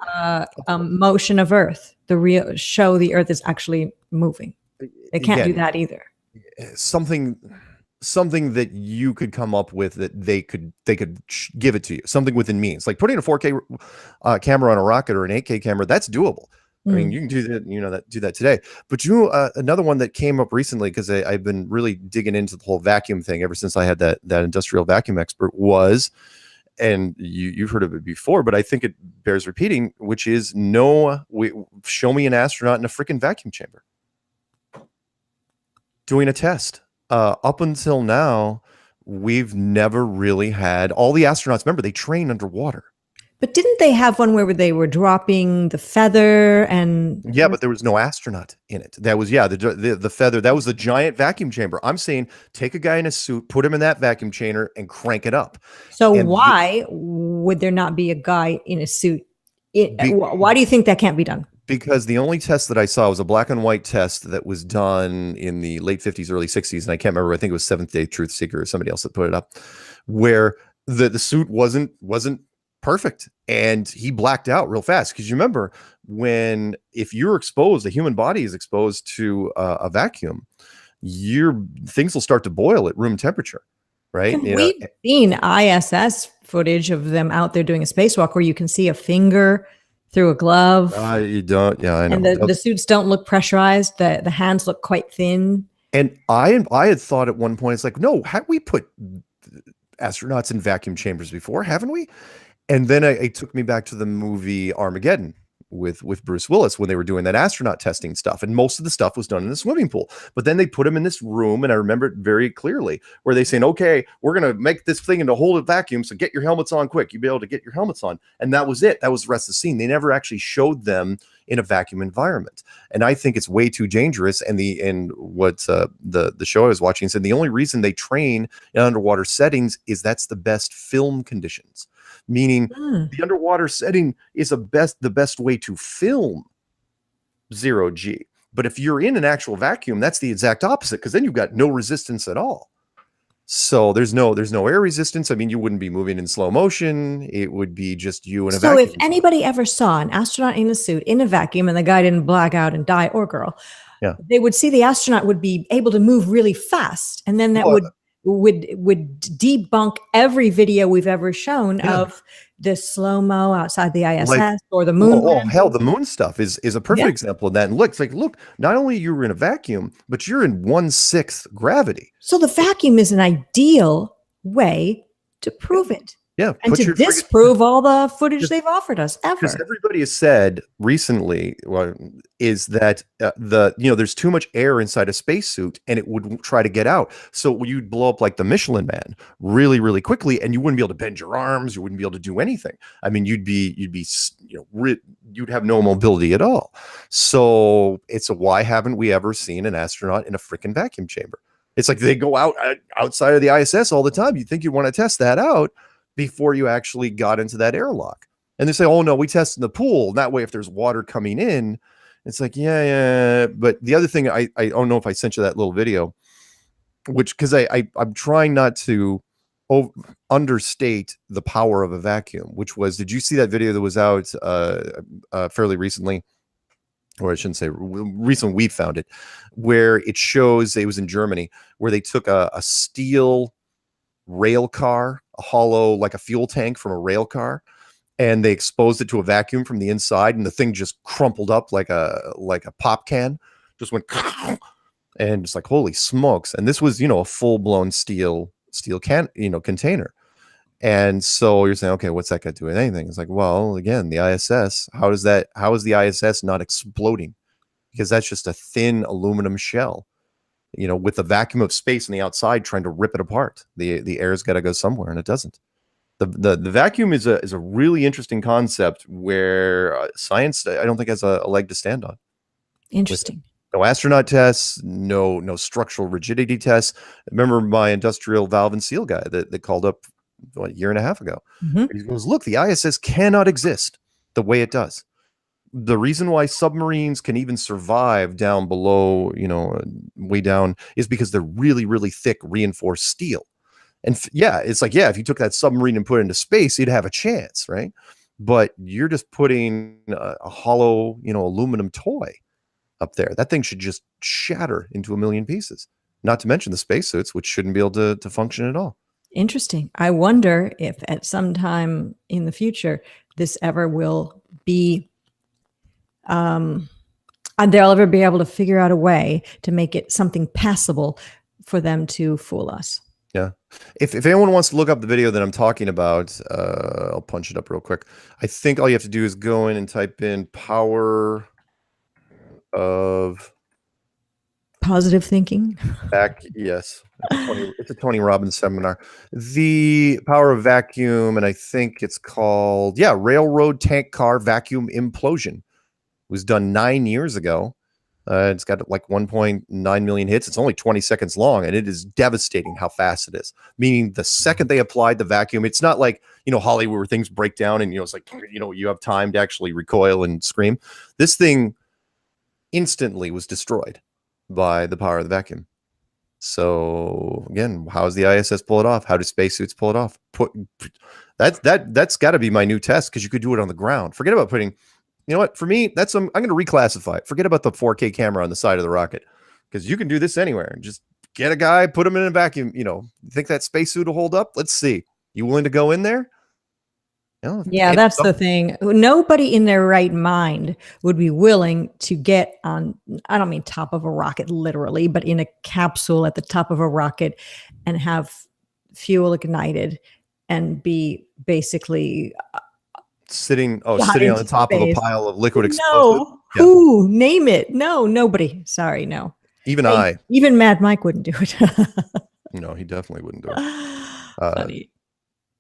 motion of Earth? The real show the Earth is actually moving. They can't do again, that either. something that you could come up with that they could give it to you, something within means, like putting a 4K camera on a rocket or an 8K camera. That's doable. I mean, you can do that, do that today. But another one that came up recently, because I've been really digging into the whole vacuum thing ever since I had that industrial vacuum expert, was, and you've heard of it before, but I think it bears repeating, which is show me an astronaut in a freaking vacuum chamber doing a test. Up until now, we've never really had all the astronauts. Remember, they train underwater. But didn't they have one where they were dropping the feather and? Yeah, but there was no astronaut in it. That was the feather. That was the giant vacuum chamber. I'm saying take a guy in a suit, put him in that vacuum chamber, and crank it up. So why would there not be a guy in a suit? Why do you think that can't be done? Because the only test that I saw was a black and white test that was done in the late 50s, early 60s. And I can't remember. I think it was Seventh Day Truth Seeker or somebody else that put it up, where the suit wasn't perfect. And he blacked out real fast. Because you remember, if you're exposed, the human body is exposed to a vacuum, things will start to boil at room temperature. Right. We've seen ISS footage of them out there doing a spacewalk where you can see a finger through a glove. You don't. Yeah, I know. And the suits don't look pressurized. The hands look quite thin. And I had thought at one point, it's like, no, have we put astronauts in vacuum chambers before? Haven't we? And then it took me back to the movie Armageddon with Bruce Willis, when they were doing that astronaut testing stuff. And most of the stuff was done in the swimming pool. But then they put him in this room, and I remember it very clearly, where they saying, okay, we're going to make this thing into hold a vacuum, so get your helmets on quick. You'll be able to get your helmets on. And that was it. That was the rest of the scene. They never actually showed them in a vacuum environment. And I think it's way too dangerous. And what the show I was watching said, the only reason they train in underwater settings is that's the best film conditions. Meaning the underwater setting is the best way to film 0G. But if you're in an actual vacuum, that's the exact opposite, because then you've got no resistance at all. So there's no air resistance. I mean, you wouldn't be moving in slow motion. It would be just you in a vacuum. So if anybody ever saw an astronaut in a suit in a vacuum and the guy didn't black out and die, or girl, they would see the astronaut would be able to move really fast, and then that would debunk every video we've ever shown of the slow-mo outside the ISS or the moon. Oh, hell, the moon stuff is a perfect example of that. And look, not only you're in a vacuum, but you're in 1/6 gravity. So the vacuum is an ideal way to prove it. Yeah. And to disprove all the footage they've offered us ever. Because everybody has said recently is that there's too much air inside a spacesuit, and it would try to get out. So you'd blow up like the Michelin Man really, really quickly, and you wouldn't be able to bend your arms. You wouldn't be able to do anything. I mean, you'd have no mobility at all. So why haven't we ever seen an astronaut in a freaking vacuum chamber? It's like they go outside of the ISS all the time. You'd think you'd want to test that out before you actually got into that airlock. And they say, oh no, we test in the pool. That way, if there's water coming in, it's like, yeah. But the other thing, I don't know if I sent you that little video, because I'm trying not to understate the power of a vacuum, which was, did you see that video that was out fairly recently? Or I shouldn't say recently, we found it, where it shows, it was in Germany, where they took a steel rail car, a hollow, like a fuel tank from a rail car, and they exposed it to a vacuum from the inside, and the thing just crumpled up like a pop can, just went, and it's like, holy smokes. And this was, a full-blown steel container. And so you're saying, okay, what's that got to do with anything? It's like, well, again, the ISS, how is the ISS not exploding? Because that's just a thin aluminum shell, with the vacuum of space on the outside trying to rip it apart. The air's got to go somewhere, and it doesn't. The vacuum is a really interesting concept where science, I don't think, has a leg to stand on. Interesting. No astronaut tests, no structural rigidity tests. Remember my industrial valve and seal guy that called up what, a year and a half ago. Mhm. He goes, look, the ISS cannot exist the way it does. The reason why submarines can even survive down below, way down, is because they're really, really thick reinforced steel. And yeah, it's like, yeah, if you took that submarine and put it into space, you'd have a chance, right? But you're just putting a hollow, aluminum toy up there. That thing should just shatter into a million pieces. Not to mention the spacesuits, which shouldn't be able to function at all. Interesting. I wonder if at some time in the future this ever will be, and they'll ever be able to figure out a way to make it something passable for them to fool us. Yeah. If anyone wants to look up the video that I'm talking about, I'll punch it up real quick. I think all you have to do is go in and type in power of Positive thinking. Yes. It's a Tony Robbins seminar. The power of vacuum, and I think it's called, railroad tank car vacuum implosion. It was done 9 years ago. It's got like 1.9 million hits. It's only 20 seconds long, and it is devastating how fast it is. Meaning the second they applied the vacuum, it's not like, Hollywood where things break down and, it's like, you have time to actually recoil and scream. This thing instantly was destroyed by the power of the vacuum. So again, how does the ISS pull it off? How do spacesuits pull it off? That's got to be my new test, because you could do it on the ground. Forget about putting, you know what? For me, I'm going to reclassify it. Forget about the 4K camera on the side of the rocket, because you can do this anywhere. Just get a guy, put him in a vacuum. Think that spacesuit will hold up? Let's see. You willing to go in there? Yeah, that's the thing. Nobody in their right mind would be willing to get on, I don't mean top of a rocket literally, but in a capsule at the top of a rocket and have fuel ignited and be basically sitting on the top of a pile of liquid explosive. No, who? Name it. No, nobody. Sorry, no. Even Mad Mike wouldn't do it. No, he definitely wouldn't do it. Funny.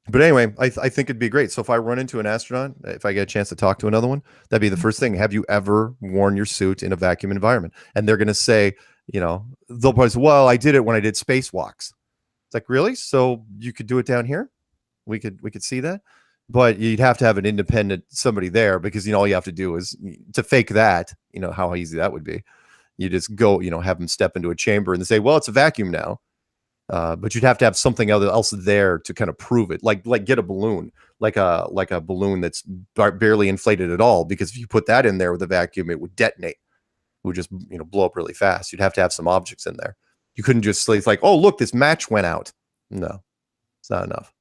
But anyway, I think it'd be great. So if I run into an astronaut, if I get a chance to talk to another one, that'd be the first thing. Have you ever worn your suit in a vacuum environment? And they're going to say, they'll probably say, well, I did it when I did spacewalks. It's like, really? So you could do it down here? We could see that. But you'd have to have an independent somebody there, because, all you have to do is to fake that, how easy that would be. You just go, have them step into a chamber and say, well, it's a vacuum now. But you'd have to have something else there to kind of prove it, like get a balloon, like a balloon that's barely inflated at all. Because if you put that in there with a vacuum, it would detonate. It would just blow up really fast. You'd have to have some objects in there. You couldn't just say, it's like, oh, look, this match went out. No, it's not enough.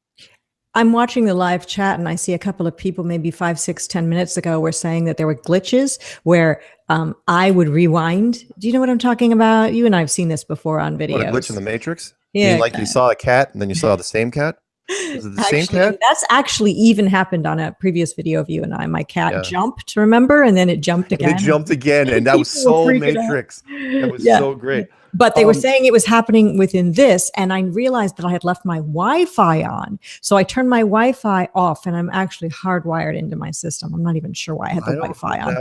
I'm watching the live chat and I see a couple of people maybe 5, 6, 10 minutes ago were saying that there were glitches where I would rewind. Do you know what I'm talking about? You and I have seen this before on videos. What, a glitch in the Matrix? Yeah. Like you saw a cat and then you saw the same cat? Is it the same cat? That's actually even happened on a previous video of you and I. My cat jumped, remember? And then it jumped again. It jumped again. And that was so Matrix. That was so great. But they were saying it was happening within this. And I realized that I had left my Wi-Fi on. So I turned my Wi-Fi off and I'm actually hardwired into my system. I'm not even sure why I had the Wi-Fi on.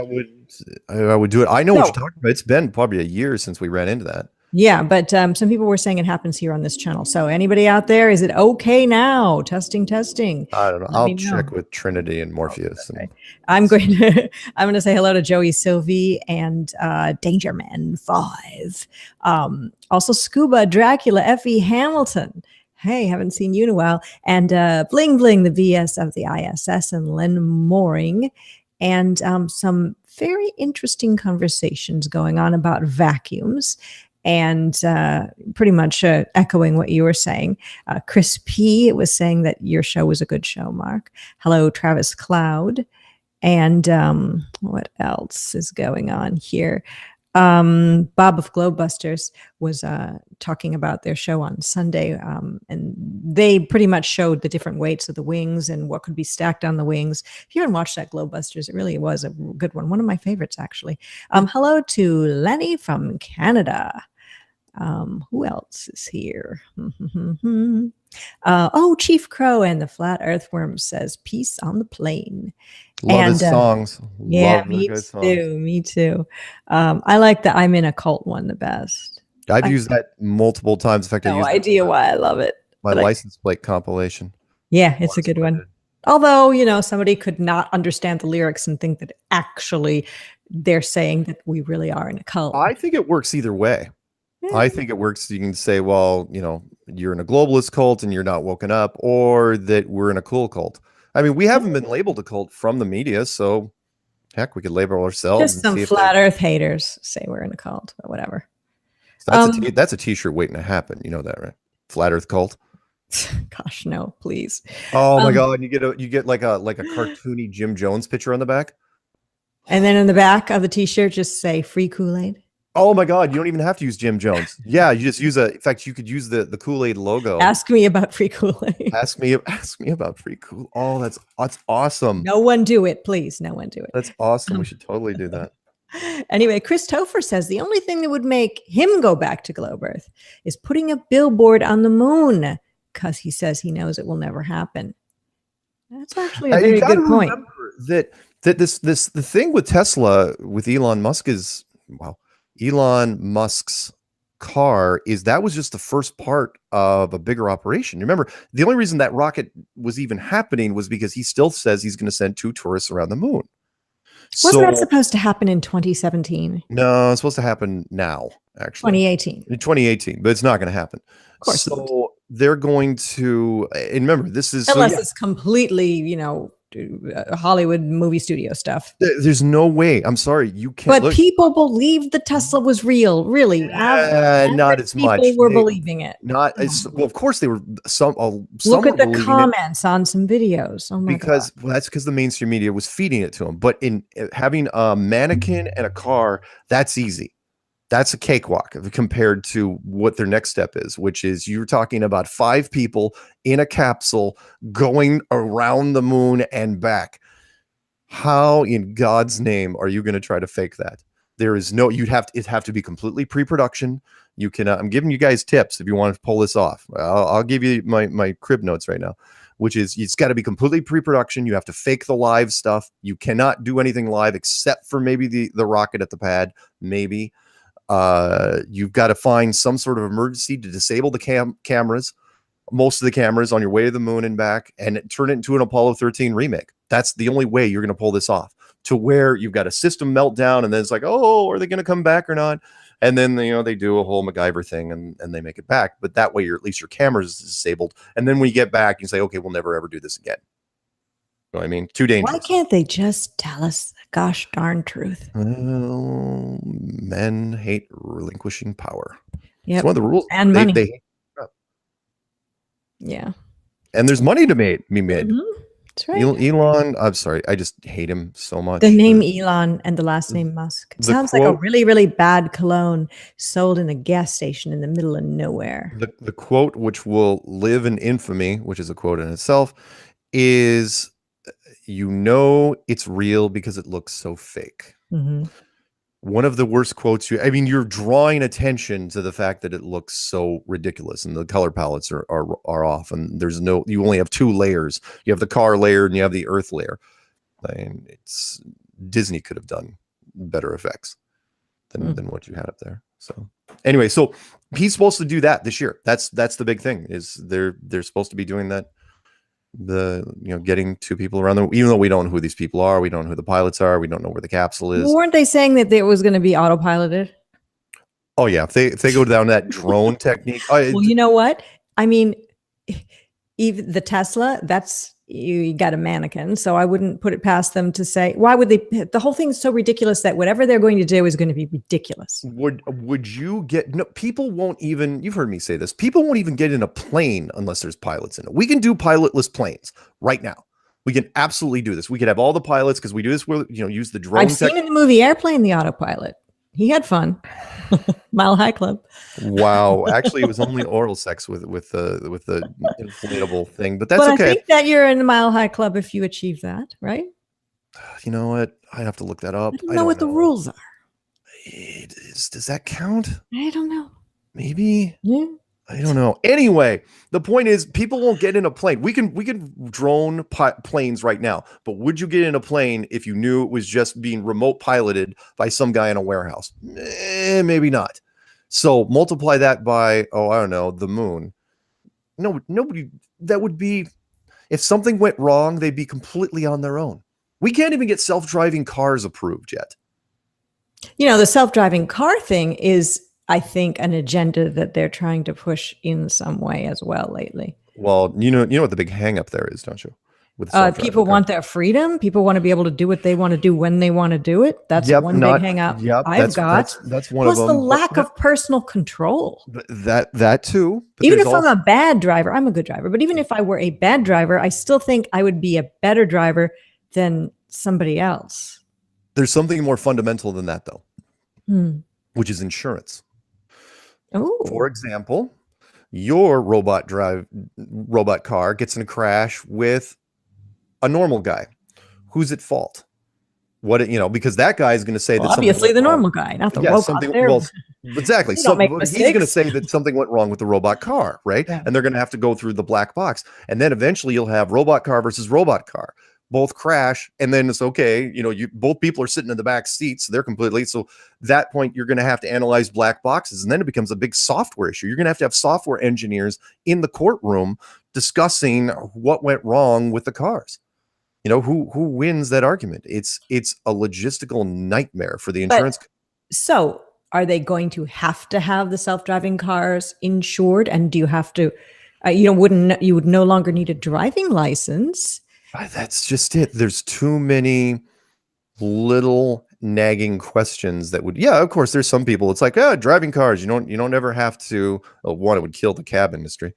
I would do it. I know what you're talking about. It's been probably a year since we ran into that. Yeah, but some people were saying it happens here on this channel. So anybody out there, is it okay now? Testing. I don't know. I'll check with Trinity and Morpheus. Okay. I'm going to say hello to Joey Sylvie and Danger Man 5. Also Scuba, Dracula, Effie Hamilton. Hey, haven't seen you in a while. And Bling Bling, the VS of the ISS, and Len Mooring. And some very interesting conversations going on about vacuums. And pretty much echoing what you were saying. Chris P. was saying that your show was a good show, Mark. Hello, Travis Cloud. And what else is going on here? Bob of Globebusters was talking about their show on Sunday, and they pretty much showed the different weights of the wings and what could be stacked on the wings. If you haven't watched that Globebusters, it really was a good one. One of my favorites, actually. Hello to Lenny from Canada. Who else is here? Chief Crow and the Flat Earthworm says, peace on the plane. Love his songs. Yeah, me too. I like the I'm in a Cult one the best. I've used that multiple times. In fact, no idea why I love it. My license plate compilation. Yeah, it's a good one. Although, you know, somebody could not understand the lyrics and think that actually they're saying that we really are in a cult. I think it works either way. Yeah. I think it works. You can say, well, you know, you're in a globalist cult and you're not woken up, or that we're in a cool cult. I mean, we haven't been labeled a cult from the media, so heck, we could label ourselves Just and some see if flat Earth haters say we're in a cult, but whatever. so that's a t-shirt waiting to happen. You know that, right? Flat Earth cult. Gosh, no, please. Oh my god, you get like a cartoony Jim Jones picture on the back. And then in the back of the t-shirt, just say free Kool-Aid. Oh my god, you don't even have to use Jim Jones. Yeah, you just use in fact, you could use the Kool-Aid logo. Ask me about free Kool-Aid. Ask me about free Kool. Oh, that's awesome. No one do it, please. No one do it. That's awesome. We should totally do that. Anyway, Chris Topher says the only thing that would make him go back to globe Earth is putting a billboard on the moon, because he says he knows it will never happen. That's actually a very good point. That the thing with Tesla, with Elon Musk is, well, Elon Musk's car is that was just the first part of a bigger operation. Remember, the only reason that rocket was even happening was because he still says he's going to send 2 tourists around the moon. Wasn't that supposed to happen in 2017? No, it's supposed to happen now, actually. 2018. In 2018, but it's not going to happen. Of course. So they're going to, and remember, this is unless it's completely, you know, Hollywood movie studio stuff. There's no way. I'm sorry, you can't. But people believe the Tesla was real. Really, not as much. People were believing it. Not as well. Of course, they were. Some look at the comments on some videos. Oh my god! Well, that's because the mainstream media was feeding it to them. But in having a mannequin and a car, that's easy. That's a cakewalk compared to what their next step is, which is you're talking about 5 people in a capsule going around the moon and back. How in God's name are you going to try to fake that? There is no, it'd have to be completely pre-production. You can, I'm giving you guys tips if you want to pull this off. I'll give you my crib notes right now, which is it's got to be completely pre-production. You have to fake the live stuff. You cannot do anything live except for maybe the rocket at the pad, maybe. You've got to find some sort of emergency to disable the cameras, most of the cameras on your way to the moon and back, and turn it into an Apollo 13 remake. That's the only way you're going to pull this off, to where you've got a system meltdown and then it's like, oh, are they going to come back or not? And then, you know, they do a whole MacGyver thing and they make it back. But that way, at least your camera is disabled. And then when you get back, you say, okay, we'll never ever do this again. You know what I mean? Too dangerous. Why can't they just tell us the gosh darn truth? Well, men hate relinquishing power. Yeah, it's one of the rules. And money. Yeah. And there's money to be made. Mm-hmm. That's right. Elon, I'm sorry, I just hate him so much. The name Elon and the last name Musk. It sounds like a really, really bad cologne sold in a gas station in the middle of nowhere. The quote, which will live in infamy, which is a quote in itself, is, you know it's real because it looks so fake. Mm-hmm. One of the worst quotes. You're drawing attention to the fact that it looks so ridiculous and the color palettes are off, and you only have 2 layers. You have the car layer and you have the earth layer. Disney could have done better effects than what you had up there. So anyway, so he's supposed to do that this year. That's the big thing, is they're supposed to be doing that. Getting 2 people around them, even though we don't know who these people are, we don't know who the pilots are, we don't know where the capsule is. Weren't they saying that it was going to be autopiloted? Oh yeah, if they go down that drone technique. Well, you know what? I mean, even the Tesla, that's, you got a mannequin, so I wouldn't put it past them to say, why would they? The whole thing is so ridiculous that whatever they're going to do is going to be ridiculous. Would you get? No, people won't even. You've heard me say this. People won't even get in a plane unless there's pilots in it. We can do pilotless planes right now. We can absolutely do this. We could have all the pilots, because we do this with, use the drone. I've seen in the movie Airplane the autopilot. He had fun. Mile High Club. Wow. Actually, it was only oral sex with the inflatable thing, but that's okay. I think that you're in the Mile High Club if you achieve that, right? You know what? I have to look that up. I don't know what the rules are. Does that count? I don't know. Maybe. Yeah. I don't know. Anyway, the point is, people won't get in a plane. We can drone planes right now, but would you get in a plane if you knew it was just being remote piloted by some guy in a warehouse? Maybe not. So multiply that by, I don't know, the moon. No, nobody. That would be, If something went wrong, they'd be completely on their own. We can't even get self-driving cars approved yet. The self-driving car thing is, I think, an agenda that they're trying to push in some way as well lately. Well, you know what the big hang up there is, don't you? With self-driving People car. want their freedom. People want to be able to do what they want to do when they want to do it. That's one big hang up I've got. That's one Plus of them. the lack of personal control. That too. But even if I'm a bad driver, I'm a good driver. But even if I were a bad driver, I still think I would be a better driver than somebody else. There's something more fundamental than that, though, which is insurance. Oh, for example, your robot car gets in a crash with a normal guy. Who's at fault? Because that guy is going to say that obviously the normal guy, not the robot. Well, exactly. He's going to say that something went wrong with the robot car, right? Yeah. And they're going to have to go through the black box, and then eventually you'll have robot car versus robot car. Both crash, and then it's okay. Both people are sitting in the back seats. So they're completely. So that point, you're going to have to analyze black boxes, and then it becomes a big software issue. You're going to have software engineers in the courtroom discussing what went wrong with the cars. Who wins that argument? It's a logistical nightmare for the insurance. So are they going to have the self-driving cars insured? And do you have to, you would no longer need a driving license? That's just it. There's too many little nagging questions that would, of course, there's some people, it's like, driving cars, you don't ever have to, one, it would kill the cab industry,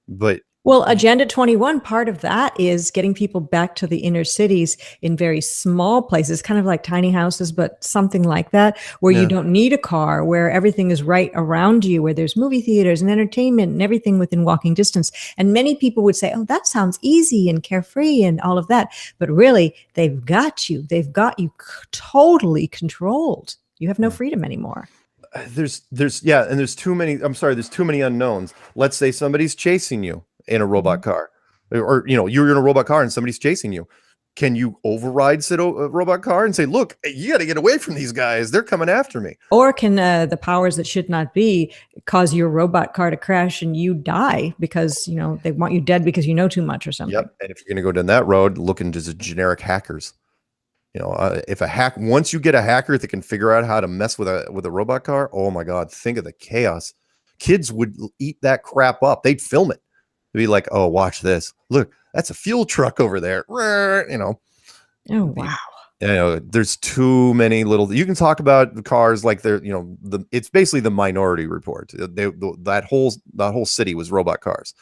but well, Agenda 21, part of that is getting people back to the inner cities in very small places, kind of like tiny houses, but something like that, where you don't need a car, where everything is right around you, where there's movie theaters and entertainment and everything within walking distance. And many people would say, oh, that sounds easy and carefree and all of that. But really, they've got you. They've got you totally controlled. You have no freedom anymore. There's too many. I'm sorry. There's too many unknowns. Let's say somebody's chasing you in a robot car, or you're in a robot car and somebody's chasing you. Can you override a robot car and say, look, you got to get away from these guys, they're coming after me? Or can the powers that should not be cause your robot car to crash and you die because they want you dead because you know too much or something? Yep. And if you're going to go down that road, look into the generic hackers. If once you get a hacker that can figure out how to mess with a robot car, oh my God, think of the chaos. Kids would eat that crap up. They'd film it. They'd be like, oh, watch this. Look, that's a fuel truck over there. Oh, wow. There's too many little, you can talk about the cars like they're, it's basically the Minority Report. That whole city was robot cars.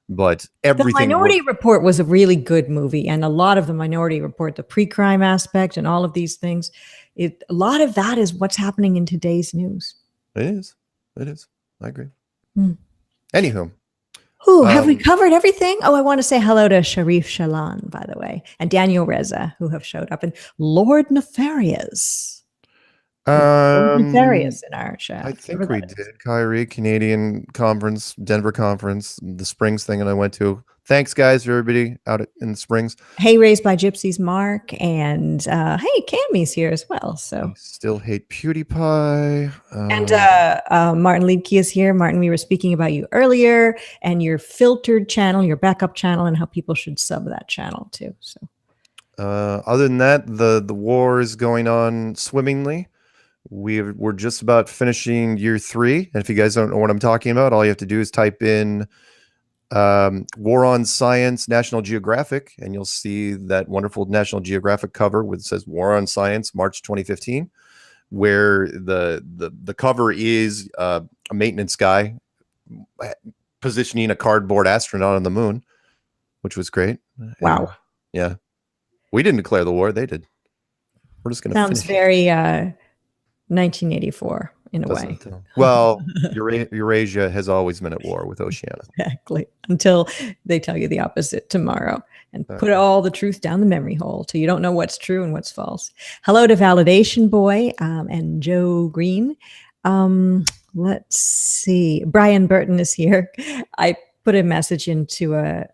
But everything. The Minority Report was a really good movie, and a lot of the Minority Report, the pre-crime aspect, and all of these things, a lot of that is what's happening in today's news. It is. I agree. Anywho. Have we covered everything? Oh, I want to say hello to Sharif Shalan, by the way, and Daniel Reza, who have showed up, and Lord Nefarious. Nefarious in our show. I think we did. Kyrie, Canadian conference, Denver conference, the Springs thing, and I went to. Thanks, guys, for everybody out in the Springs. Hey, Raised by Gypsies, Mark, and hey, Cammy's here as well. So I still hate PewDiePie. And Martin Liedke is here. Martin, we were speaking about you earlier, and your filtered channel, your backup channel, and how people should sub that channel too. So, other than that, the war is going on swimmingly. We're just about finishing year 3, and if you guys don't know what I'm talking about, all you have to do is type in War on Science National Geographic, and you'll see that wonderful National Geographic cover with it says War on Science March 2015, where the cover is a maintenance guy positioning a cardboard astronaut on the moon, which was great. Wow. And, yeah, we didn't declare the war, they did. We're just gonna sounds very 1984 in a way. Well, Eurasia has always been at war with Oceania. Exactly. Until they tell you the opposite tomorrow and put all the truth down the memory hole till you don't know what's true and what's false. Hello to Validation Boy and Joe Green. Let's see. Brian Burton is here. I put a message into a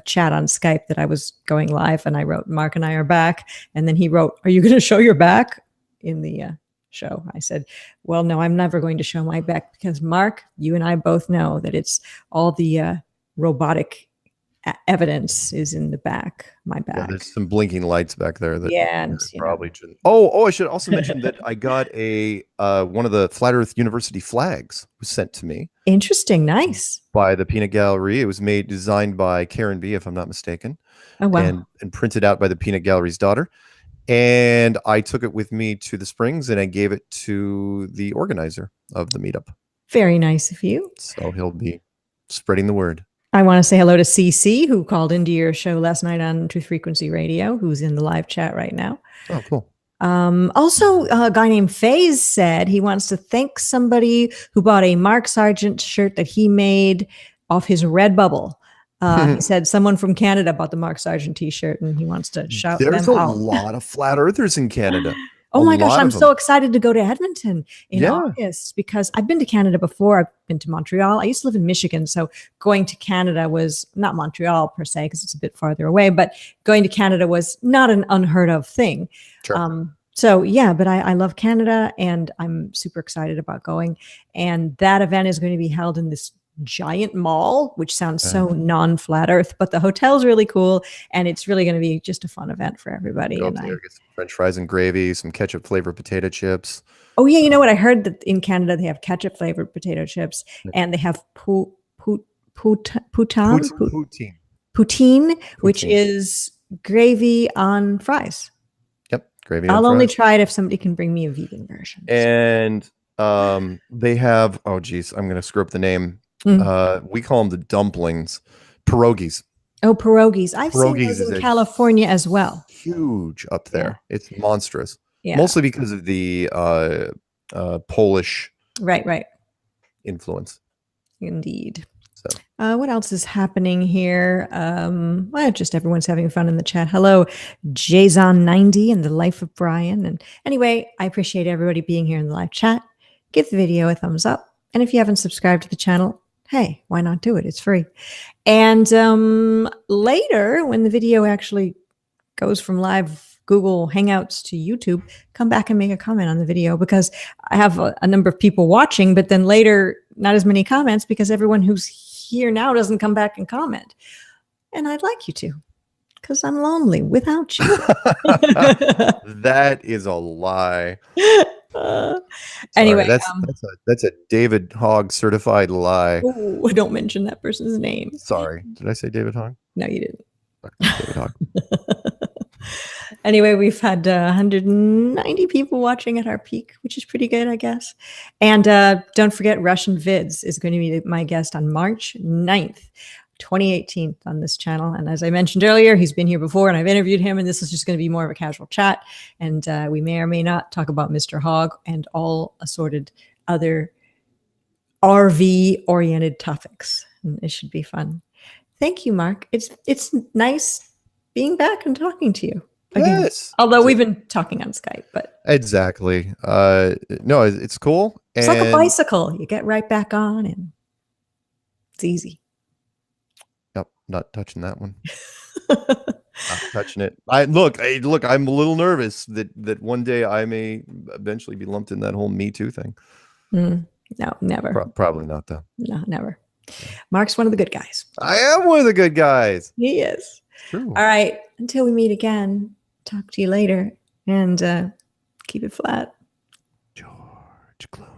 chat on Skype that I was going live, and I wrote, Mark and I are back. And then he wrote, are you going to show your back in the show? I said, well, no, I'm never going to show my back because Mark, you and I both know that it's all the robotic evidence is in the back, my Yeah, back. there's some blinking lights back there that And probably shouldn't. Oh, I should also mention that I got a one of the Flat Earth University flags was sent to me. Interesting, nice. By the Peanut Gallery. It was designed by Karen B, if I'm not mistaken. Oh wow. And printed out by the Peanut Gallery's daughter. And I took it with me to the Springs and I gave it to the organizer of the meetup. Very nice of you. So he'll be spreading the word. I want to say hello to CC, who called into your show last night on Truth Frequency Radio, who's in the live chat right now. Oh, cool. Also, a guy named Faze said he wants to thank somebody who bought a Mark Sargent shirt that he made off his Redbubble. He said someone from Canada bought the Mark Sargent t-shirt and he wants to shout them out. There's a lot of flat earthers in Canada. Oh my gosh, I'm so excited to go to Edmonton in August because I've been to Canada before. I've been to Montreal. I used to live in Michigan, so going to Canada was not Montreal per se because it's a bit farther away, but going to Canada was not an unheard of thing. Sure. So yeah, but I love Canada and I'm super excited about going. And that event is going to be held in this giant mall, which sounds so non-flat earth, but the hotel's really cool and it's really going to be just a fun event for everybody. Go there, get some French fries and gravy, some ketchup flavored potato chips. Oh yeah, you know what? I heard that in Canada they have ketchup flavored potato chips and they have poutine, which is gravy on fries. Yep, gravy. I'll only try it if somebody can bring me a vegan version. And they have, oh geez, I'm gonna screw up the name. We call them the dumplings, pierogies. Oh, pierogies. I've seen those in California as well. Huge up there. Yeah. It's monstrous. Yeah. Mostly because of the Polish influence. Indeed. So what else is happening here? Well, just everyone's having fun in the chat. Hello, Jason90 and the Life of Brian. And anyway, I appreciate everybody being here in the live chat. Give the video a thumbs up. And if you haven't subscribed to the channel, hey, why not do it? It's free. And later, when the video actually goes from live Google Hangouts to YouTube, come back and make a comment on the video because I have a number of people watching, but then later, not as many comments because everyone who's here now doesn't come back and comment. And I'd like you to because I'm lonely without you. That is a lie. Anyway, that's a David Hogg certified lie. Oh, don't mention that person's name. Sorry, did I say David Hogg? No, you didn't. David Hogg. Anyway, we've had 190 people watching at our peak, which is pretty good, I guess. And don't forget, Russian Vids is going to be my guest on March 9th. 2018 on this channel. And as I mentioned earlier, he's been here before and I've interviewed him and this is just going to be more of a casual chat. And we may or may not talk about Mr. Hogg and all assorted other RV oriented topics. And it should be fun. Thank you, Mark. It's nice being back and talking to you. Again. Yes. Although we've been talking on Skype, but exactly. No, it's cool. It's like a bicycle. You get right back on and it's easy. Yep, not touching that one. Not touching it. Look, I'm a little nervous that one day I may eventually be lumped in that whole Me Too thing. No, never. Probably not though. No, never. Mark's one of the good guys. I am one of the good guys. He is. True. All right. Until we meet again, talk to you later and keep it flat. George Clooney.